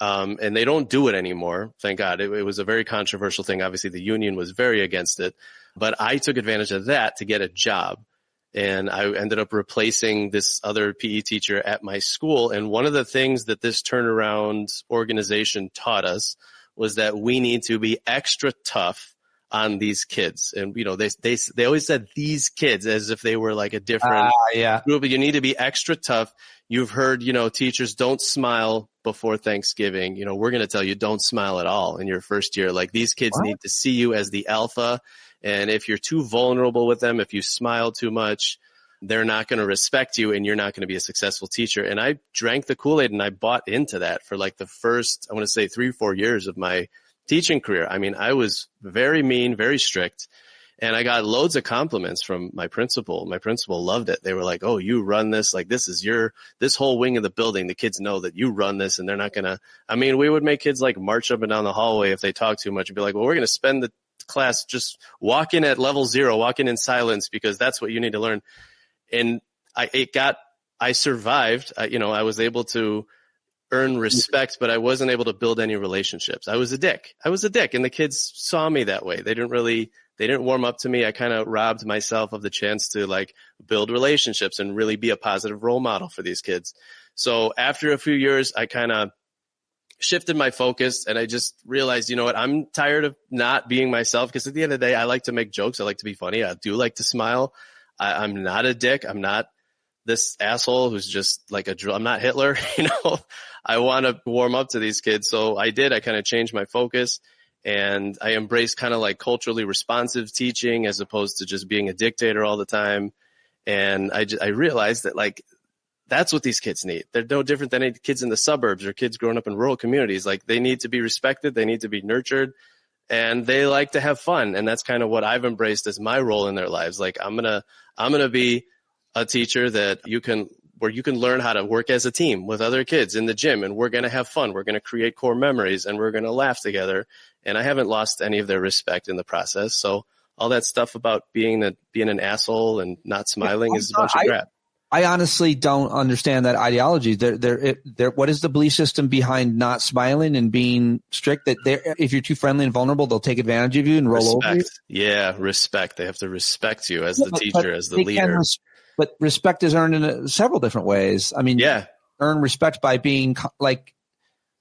And they don't do it anymore. Thank God. It was a very controversial thing. Obviously, the union was very against it, but I took advantage of that to get a job. And I ended up replacing this other PE teacher at my school. And one of the things that this turnaround organization taught us was that we need to be extra tough on these kids. And, they always said these kids as if they were like a different group. You need to be extra tough. You've heard, teachers don't smile before Thanksgiving. We're going to tell you don't smile at all in your first year. Like, these kids need to see you as the alpha. And if you're too vulnerable with them, if you smile too much, they're not going to respect you, and you're not going to be a successful teacher. And I drank the Kool-Aid, and I bought into that for like the first, I want to say 3 or 4 years of my teaching career. I mean, I was very mean, very strict. And I got loads of compliments from my principal. My principal loved it. They were like, oh, you run this, like this whole wing of the building. The kids know that you run this and they're not we would make kids like march up and down the hallway if they talk too much and be like, well, we're going to spend the class just walking at level 0, walking in silence because that's what you need to learn. And I survived. I was able to earn respect, but I wasn't able to build any relationships. I was a dick. And the kids saw me that way. They didn't warm up to me. I kind of robbed myself of the chance to like build relationships and really be a positive role model for these kids. So after a few years, I kind of shifted my focus and I just realized, you know what, I'm tired of not being myself because at the end of the day, I like to make jokes. I like to be funny. I do like to smile. I'm not a dick. I'm not this asshole who's just like I'm not Hitler. I want to warm up to these kids. So I kind of changed my focus. And I embraced kind of like culturally responsive teaching as opposed to just being a dictator all the time. And I realized that like, that's what these kids need. They're no different than any kids in the suburbs or kids growing up in rural communities. Like they need to be respected. They need to be nurtured and they like to have fun. And that's kind of what I've embraced as my role in their lives. Like I'm going to be a teacher where you can learn how to work as a team with other kids in the gym and we're going to have fun. We're going to create core memories and we're going to laugh together. And I haven't lost any of their respect in the process. So all that stuff about being an asshole and not smiling is a bunch of crap. I honestly don't understand that ideology. What is the belief system behind not smiling and being strict? That if you're too friendly and vulnerable, they'll take advantage of you and roll over you? Yeah, respect. They have to respect you as the teacher, as the leader. But respect is earned in several different ways. Earn respect by being like,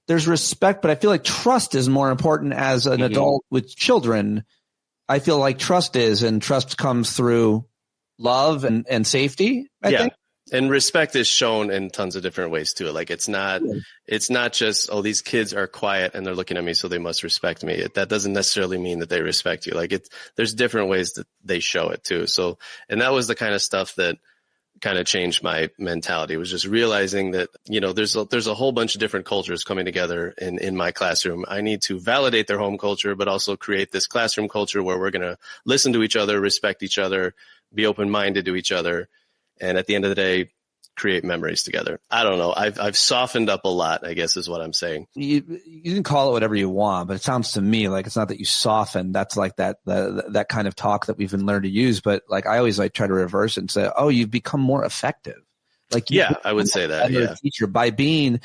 there's respect, but I feel like trust is more important as an adult with children. I feel like trust comes through love and safety, I think. And respect is shown in tons of different ways too. Like it's not just, oh, these kids are quiet and they're looking at me, so they must respect me. That doesn't necessarily mean that they respect you. Like there's different ways that they show it too. So, and that was the kind of stuff that kind of changed my mentality, was just realizing that, there's a whole bunch of different cultures coming together in my classroom. I need to validate their home culture, but also create this classroom culture where we're going to listen to each other, respect each other, be open-minded to each other. And at the end of the day, create memories together. I don't know. I've softened up a lot, I guess is what I'm saying. You can call it whatever you want, but it sounds to me like it's not that you soften. That's like that kind of talk that we've been learned to use. But like I always try to reverse it and say, oh, you've become more effective. Like I would say that. Yeah, teacher by being.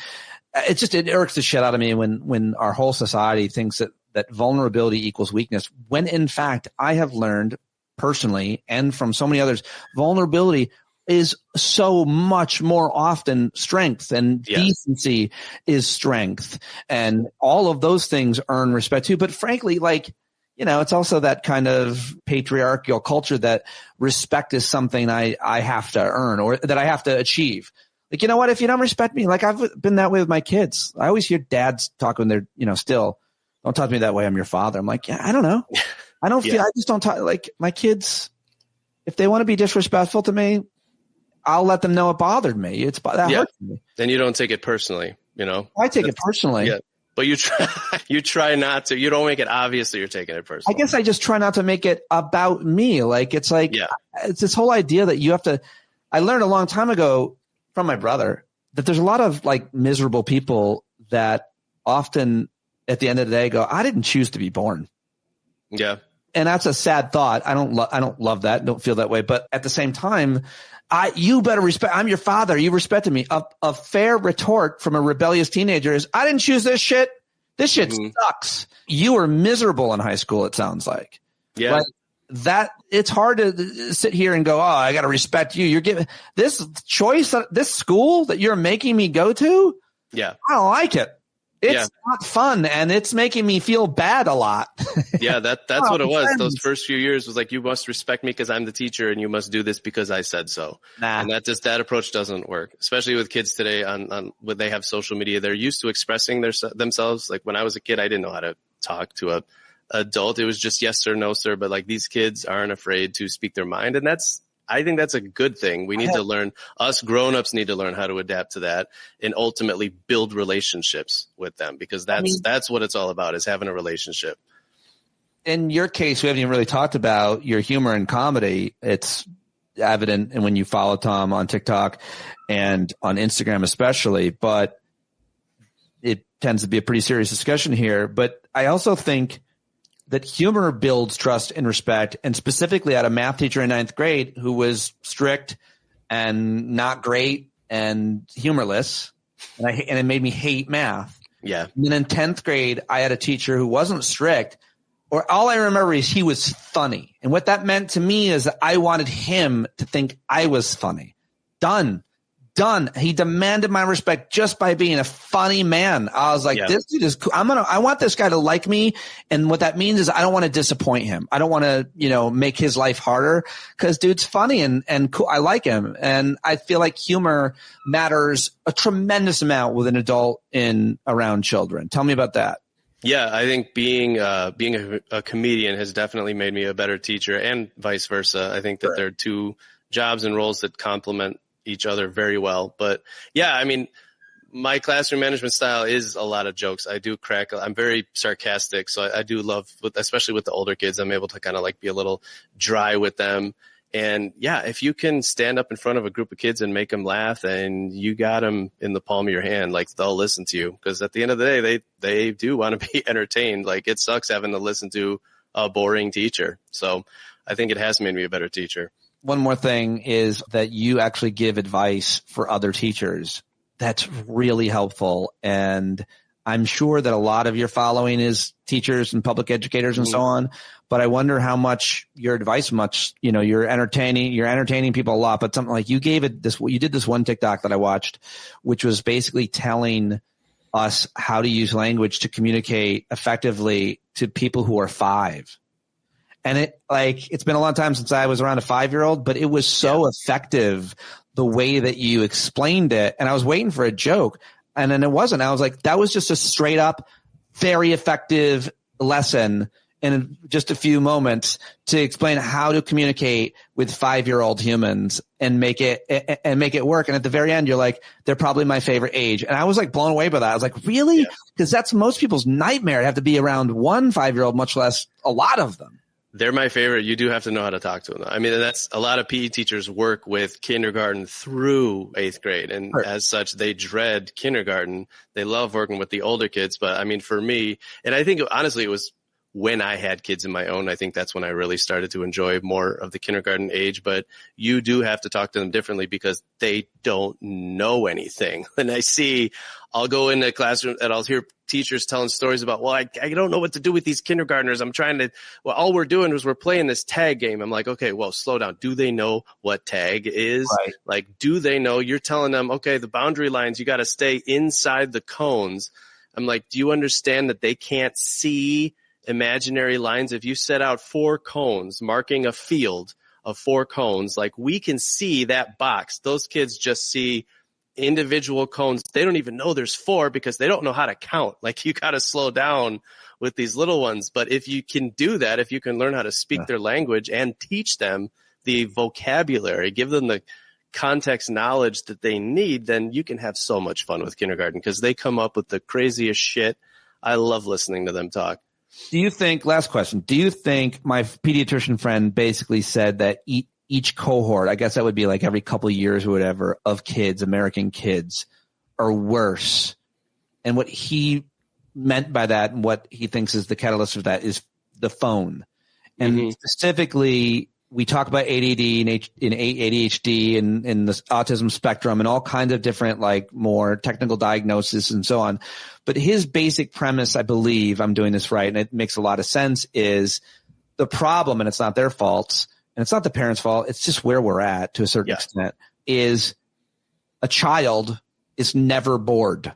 It irks the shit out of me when our whole society thinks that vulnerability equals weakness. When in fact, I have learned personally and from so many others, vulnerability is so much more often strength, and decency is strength, and all of those things earn respect too. But frankly, it's also that kind of patriarchal culture that respect is something I have to earn or that I have to achieve. Like, you know what? If you don't respect me, like I've been that way with my kids. I always hear dads talk when they're, still, don't talk to me that way. I'm your father. I'm like, yeah, I don't know. I just don't talk like my kids. If they want to be disrespectful to me, I'll let them know it bothered me. Hurts me. Then you don't take it personally, I take it personally. Yeah. But you try not to. You don't make it obvious that you're taking it personally. I guess I just try not to make it about me. It's this whole idea that you have to. I learned a long time ago from my brother that there's a lot of miserable people that often at the end of the day go, I didn't choose to be born. Yeah. And that's a sad thought. I don't love that. Don't feel that way. But at the same time, you better respect. I'm your father. You respected me. A fair retort from a rebellious teenager is, I didn't choose this shit. This shit sucks. You were miserable in high school. It sounds like. Yeah. It's hard to sit here and go, oh, I got to respect you. You're giving this choice, this school that you're making me go to. Yeah. I don't like it. It's not fun, and it's making me feel bad a lot. Yeah, that's what it was. Those first few years was like, you must respect me because I'm the teacher, and you must do this because I said so. Nah. And that approach doesn't work, especially with kids today on when they have social media. They're used to expressing themselves. Like when I was a kid, I didn't know how to talk to a adult. It was just yes sir, no sir. But like these kids aren't afraid to speak their mind, and I think that's a good thing. We need to learn, us grown-ups need to learn how to adapt to that and ultimately build relationships with them, because that's what it's all about, is having a relationship. in your case, we haven't even really talked about your humor and comedy. It's evident and when you follow Tom on TikTok and on Instagram especially, but it tends to be a pretty serious discussion here. But I also think that humor builds trust and respect, and specifically I had a math teacher in 9th grade who was strict and not great and humorless, and it made me hate math. Yeah. And then in 10th grade, I had a teacher who wasn't strict, or all I remember is he was funny. And what that meant to me is that I wanted him to think I was funny. Done. He demanded my respect just by being a funny man. I was like, This dude is cool. I want this guy to like me. And what that means is I don't want to disappoint him. I don't want to, make his life harder because dude's funny and cool. I like him. And I feel like humor matters a tremendous amount with an adult around children. Tell me about that. Yeah, I think being a comedian has definitely made me a better teacher and vice versa. I think that there are two jobs and roles that complement each other very well. But yeah, I mean, my classroom management style is a lot of jokes. I do crack. I'm very sarcastic. So I do love, especially with the older kids, I'm able to kind of like be a little dry with them. And yeah, if you can stand up in front of a group of kids and make them laugh, and you got them in the palm of your hand, like they'll listen to you. Because at the end of the day, they do want to be entertained. Like it sucks having to listen to a boring teacher. So I think it has made me a better teacher. One more thing is that you actually give advice for other teachers. That's really helpful. And I'm sure that a lot of your following is teachers and public educators and so on. But I wonder how much your advice, you're entertaining people a lot, but something like you did this one TikTok that I watched, which was basically telling us how to use language to communicate effectively to people who are 5. And it's been a long time since I was around a 5-year-old, but it was so effective the way that you explained it. And I was waiting for a joke, and then it wasn't. I was like, that was just a straight up, very effective lesson in just a few moments to explain how to communicate with 5-year-old humans and make it work. And at the very end, you're like, they're probably my favorite age. And I was like blown away by that. I was like, really? Because that's most people's nightmare to have to be around one 5-year-old, much less a lot of them. They're my favorite. You do have to know how to talk to them. I mean, that's a lot of PE teachers work with kindergarten through 8th grade. And as such, they dread kindergarten. They love working with the older kids. But I mean, for me, and I think honestly, it was when I had kids of my own, I think that's when I really started to enjoy more of the kindergarten age. But you do have to talk to them differently because they don't know anything. And I'll go in a classroom and I'll hear teachers telling stories about, well, I don't know what to do with these kindergartners. All we're doing is we're playing this tag game. I'm like, okay, well, slow down. Do they know what tag is? Right. Like, do they know? You're telling them, okay, the boundary lines, you got to stay inside the cones. I'm like, do you understand that they can't see imaginary lines? If you set out 4 cones marking a field of 4 cones, like we can see that box. Those kids just see individual cones. They don't even know there's 4 because they don't know how to count. Like you got to slow down with these little ones. But if you can do that, if you can learn how to speak their language and teach them the vocabulary, give them the context knowledge that they need, then you can have so much fun with kindergarten because they come up with the craziest shit. I love listening to them talk. Last question, do you think my pediatrician friend basically said that each cohort, I guess that would be like every couple of years or whatever, of kids, American kids, are worse? And what he meant by that and what he thinks is the catalyst of that is the phone. And specifically, we talk about ADD and ADHD and the autism spectrum and all kinds of different, like, more technical diagnosis and so on. But his basic premise, I believe I'm doing this right, and it makes a lot of sense, is the problem, and it's not their fault, and it's not the parents' fault, it's just where we're at to a certain extent, is a child is never bored.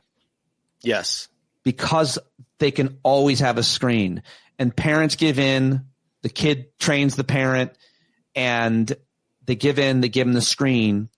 Yes. Because they can always have a screen. And parents give in, the kid trains the parent, and they give them the screen.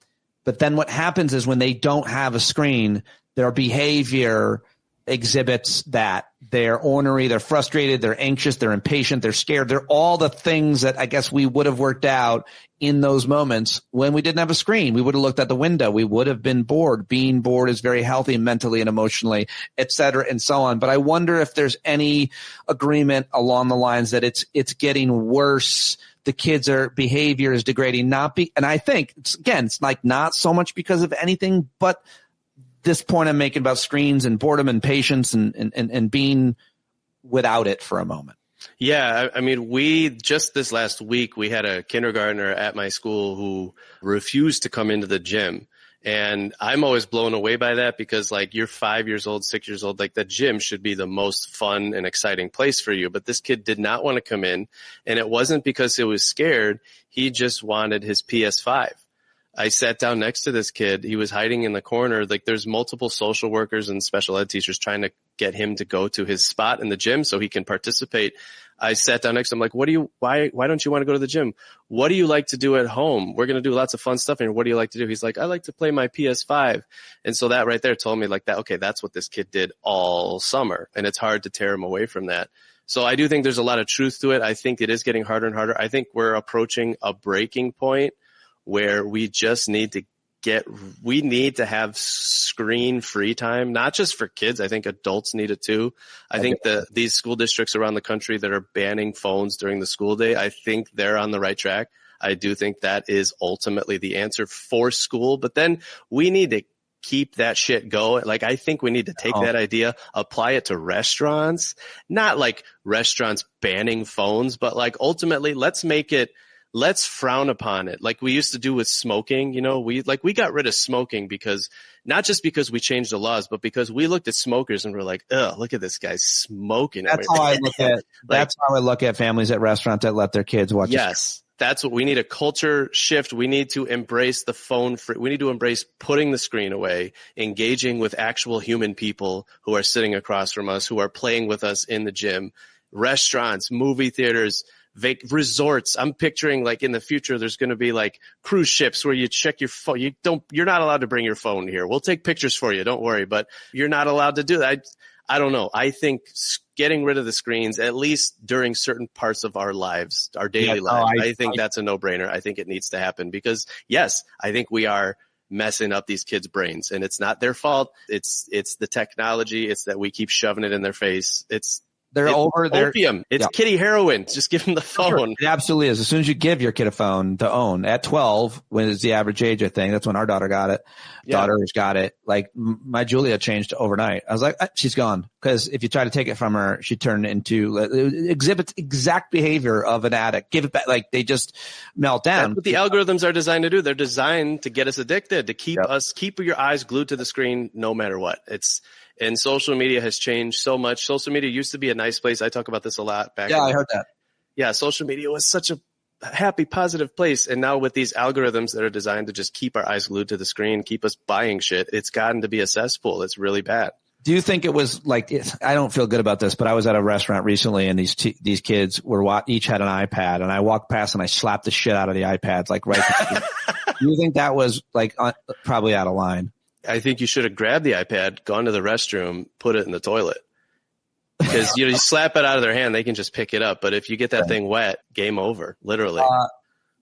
But then what happens is when they don't have a screen, their behavior exhibits that. They're ornery, they're frustrated, they're anxious, they're impatient, they're scared. They're all the things that I guess we would have worked out in those moments when we didn't have a screen. We would have looked at the window. We would have been bored. Being bored is very healthy mentally and emotionally, et cetera, and so on. But I wonder if there's any agreement along the lines that it's getting worse. The kids' behavior is degrading. And I think it's like not so much because of anything, but this point I'm making about screens and boredom and patience and being without it for a moment. Yeah, I mean, we just this last week, we had a kindergartner at my school who refused to come into the gym. And I'm always blown away by that because, like, you're 5 years old, 6 years old, like the gym should be the most fun and exciting place for you. But this kid did not want to come in. And it wasn't because he was scared. He just wanted his PS5. I sat down next to this kid. He was hiding in the corner. Like, there's multiple social workers and special ed teachers trying to get him to go to his spot in the gym so he can participate. I sat down next to him, like, why don't you want to go to the gym? What do you like to do at home? We're going to do lots of fun stuff here. What do you like to do? He's like, I like to play my PS5. And so that right there told me, like, that, okay, that's what this kid did all summer. And it's hard to tear him away from that. So I do think there's a lot of truth to it. I think it is getting harder and harder. I think we're approaching a breaking point where we just need to have screen free time, not just for kids. I think adults need it too. I think these school districts around the country that are banning phones during the school day, I think they're on the right track. I do think that is ultimately the answer for school, but then we need to keep that shit going. Like, I think we need to take that idea, apply it to restaurants, not like restaurants banning phones, but like ultimately let's frown upon it. Like we used to do with smoking, we got rid of smoking because not just because we changed the laws, but because we looked at smokers and we're like, oh, look at this guy smoking. That's how I look at, that's how I look at families at restaurants that let their kids watch. Yes. That's what we need, a culture shift. We need to embrace the phone free. We need to embrace putting the screen away, engaging with actual human people who are sitting across from us, who are playing with us in the gym, restaurants, movie theaters, resorts. I'm picturing like in the future, there's going to be like cruise ships where you check your phone. You're not allowed to bring your phone here. We'll take pictures for you. Don't worry, but you're not allowed to do that. I don't know. I think getting rid of the screens, at least during certain parts of our lives, our daily lives, I think that's a no-brainer. I think it needs to happen because yes, I think we are messing up these kids' brains and it's not their fault. It's the technology. It's that we keep shoving it in their face. They're over there. Opium. It's kitty heroin. Just give them the phone. Sure. It absolutely is. As soon as you give your kid a phone to own at 12, when is the average age, I think that's when our daughter got it. Daughter's got it. Like my Julia changed overnight. I was like, she's gone. Cause if you try to take it from her, she turned into exhibits exact behavior of an addict. Give it back. Like they just melt down. That's what the algorithms are designed to do. They're designed to get us addicted, to keep your eyes glued to the screen no matter what. And social media has changed so much. Social media used to be a nice place. I talk about this a lot back. Yeah, I heard that. Yeah, social media was such a happy, positive place. And now with these algorithms that are designed to just keep our eyes glued to the screen, keep us buying shit, it's gotten to be a cesspool. It's really bad. Do you think it was like, I don't feel good about this, but I was at a restaurant recently and these kids were each had an iPad and I walked past and I slapped the shit out of the iPads, like right. Do you think that was like probably out of line? I think you should have grabbed the iPad, gone to the restroom, put it in the toilet. Because you slap it out of their hand, they can just pick it up. But if you get that thing wet, game over, literally.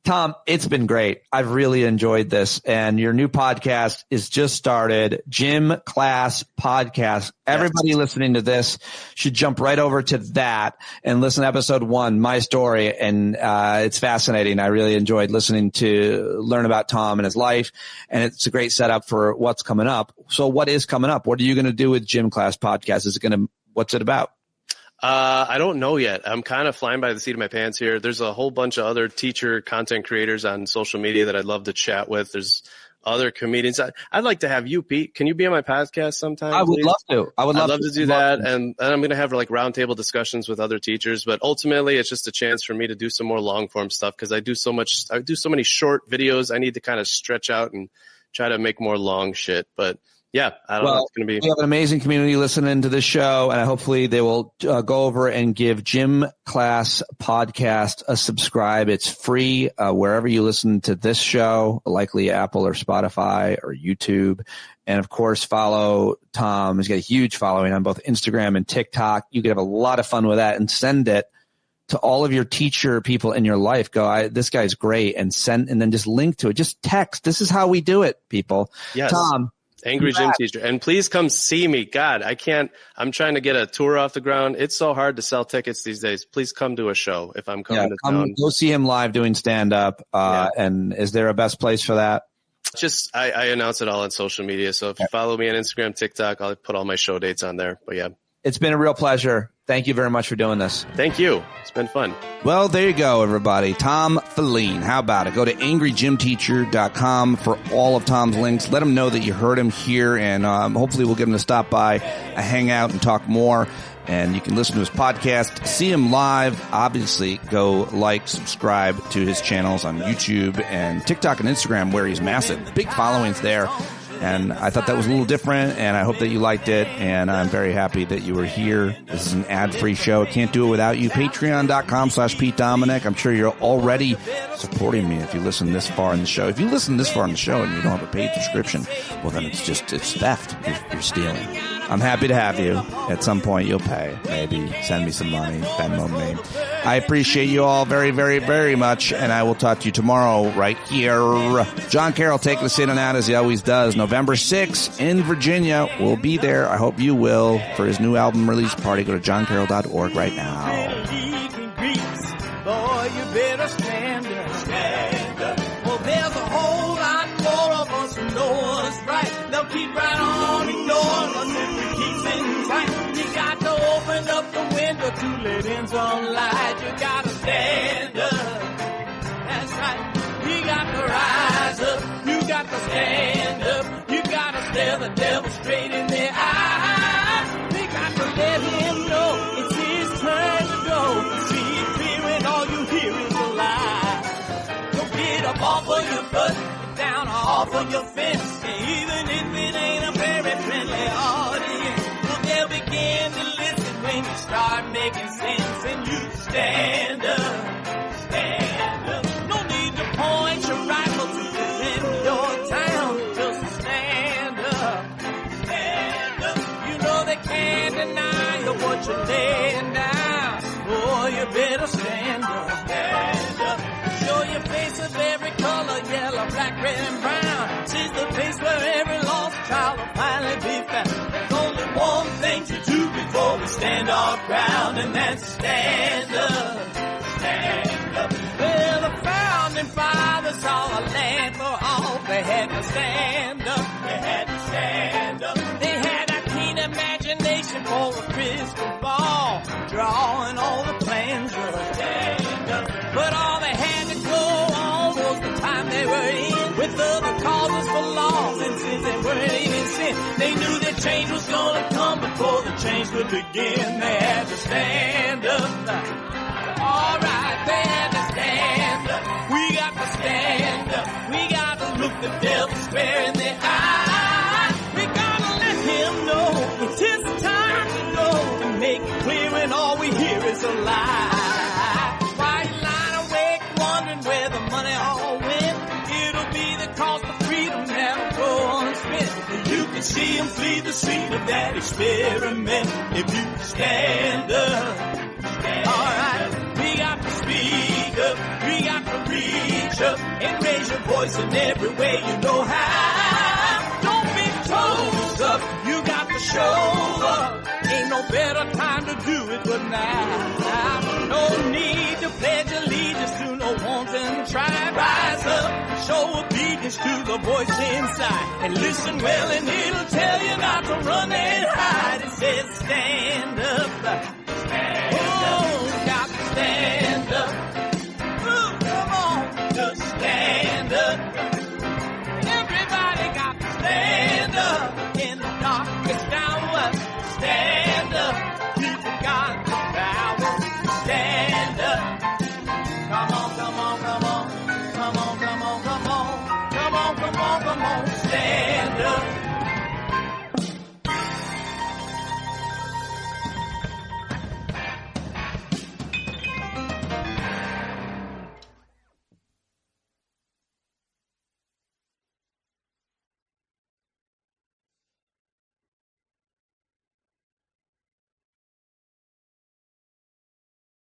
Tom, it's been great. I've really enjoyed this. And your new podcast is just started, Gym Class Podcast. Everybody listening to this should jump right over to that and listen to episode 1, My Story. And it's fascinating. I really enjoyed listening to learn about Tom and his life. And it's a great setup for what's coming up. So what is coming up? What are you going to do with Gym Class Podcast? What's it about? I don't know yet. I'm kind of flying by the seat of my pants here. There's a whole bunch of other teacher content creators on social media that I'd love to chat with. There's other comedians. I'd like to have you, Pete. Can you be on my podcast sometime? I would love to. I'd love to do that. And I'm going to have like roundtable discussions with other teachers. But ultimately, it's just a chance for me to do some more long form stuff because I do so many short videos. I need to kind of stretch out and try to make more long shit. But Yeah, I don't know. It's going to be. We have an amazing community listening to this show, and hopefully they will go over and give Gym Class Podcast a subscribe. It's free wherever you listen to this show, likely Apple or Spotify or YouTube. And, of course, follow Tom. He's got a huge following on both Instagram and TikTok. You can have a lot of fun with that and send it to all of your teacher people in your life. Go, this guy's great, and then just link to it. Just text. This is how we do it, people. Yes. Tom. Angry Gym Teacher. And please come see me. God, I can't. I'm trying to get a tour off the ground. It's so hard to sell tickets these days. Please come to a show if I'm coming to town. Go see him live doing stand-up. And is there a best place for that? Just I announce it all on social media. So if you follow me on Instagram, TikTok, I'll put all my show dates on there. But yeah. It's been a real pleasure. Thank you very much for doing this. Thank you. It's been fun. Well, there you go, everybody. Tom Filline. How about it? Go to angrygymteacher.com for all of Tom's links. Let him know that you heard him here, and hopefully we'll get him to stop by, hang out, and talk more. And you can listen to his podcast, see him live. Obviously, go subscribe to his channels on YouTube and TikTok and Instagram, where he's massive. Big followings there. And I thought that was a little different, and I hope that you liked it, and I'm very happy that you were here. This is an ad-free show. I can't do it without you. Patreon.com/Pete Dominic. I'm sure you're already supporting me if you listen this far in the show. If you listen this far in the show and you don't have a paid subscription, well, then it's theft. You're stealing. I'm happy to have you. At some point, you'll pay. Maybe send me some money, Venmo me. I appreciate you all very, very, very much, and I will talk to you tomorrow right here. Jon Carroll taking us in and out as he always does. November 6th in Virginia. We'll be there. I hope you will for his new album release party. Go to johncarroll.org right now. Boy, you better stand up. Stand up. Well, there's a whole lot more of us who know what's right. They'll keep right on ignoring us if we keep sitting tight. You got to open up the window to let in some light. You got to stand up. That's right. You got to rise up. You got to stand up. You got to stare the devil straight in the eye. We got to let him know it's his turn to go. See it clear when all you hear is a lie. So get up off of your butt, down off of your fence. And even if it ain't a very friendly audience, well, they'll begin to listen when you start making sense. And you stand up, stand up. No need to point your rifle to defend your town. Just stand up, stand up. You know they can't deny you what you're laying down. Oh, you better stand up, stand up. Show your face of every color, yellow, black, red, and brown. She's the place where every lost child will finally be found. There's only one thing to do before we stand our ground, and that's stand up, stand up. Well, the founding fathers saw a land for all. They had to stand up, they had to stand up. They had a keen imagination for a crystal ball, drawing all the plans of a stand up. But all they had to go on was the time they were in, with other causes for laws, and since they weren't even sin, they knew that change was gonna come before the change could begin. They had to stand up. All right, they had to stand up. We got to stand up. We got to look the devil square in the eye. We gotta let him know it's his time to go, and make it clear when all we hear is a lie. Why you lying awake wondering where the money all went? It'll be the cost of freedom that'll go unspent. You can see him flee the scene of that experiment if you stand up. Alright, we got to speak up, we got to reach up, and raise your voice in every way you know how. Don't be toes up, you got to show up. Ain't no better time to do it but now. No need to pledge allegiance to no wanton tribe. Rise up, show obedience to the voice inside, and listen well and it'll tell you not to run and hide. It says stand up, stand up. Got to stand up. Ooh, come on, just stand up. Everybody got to stand up in the darkest hour. Stand up. People got the power. Stand up. Come on, come on, come on. Come on, come on, come on. Come on, come on, come on. Stand up.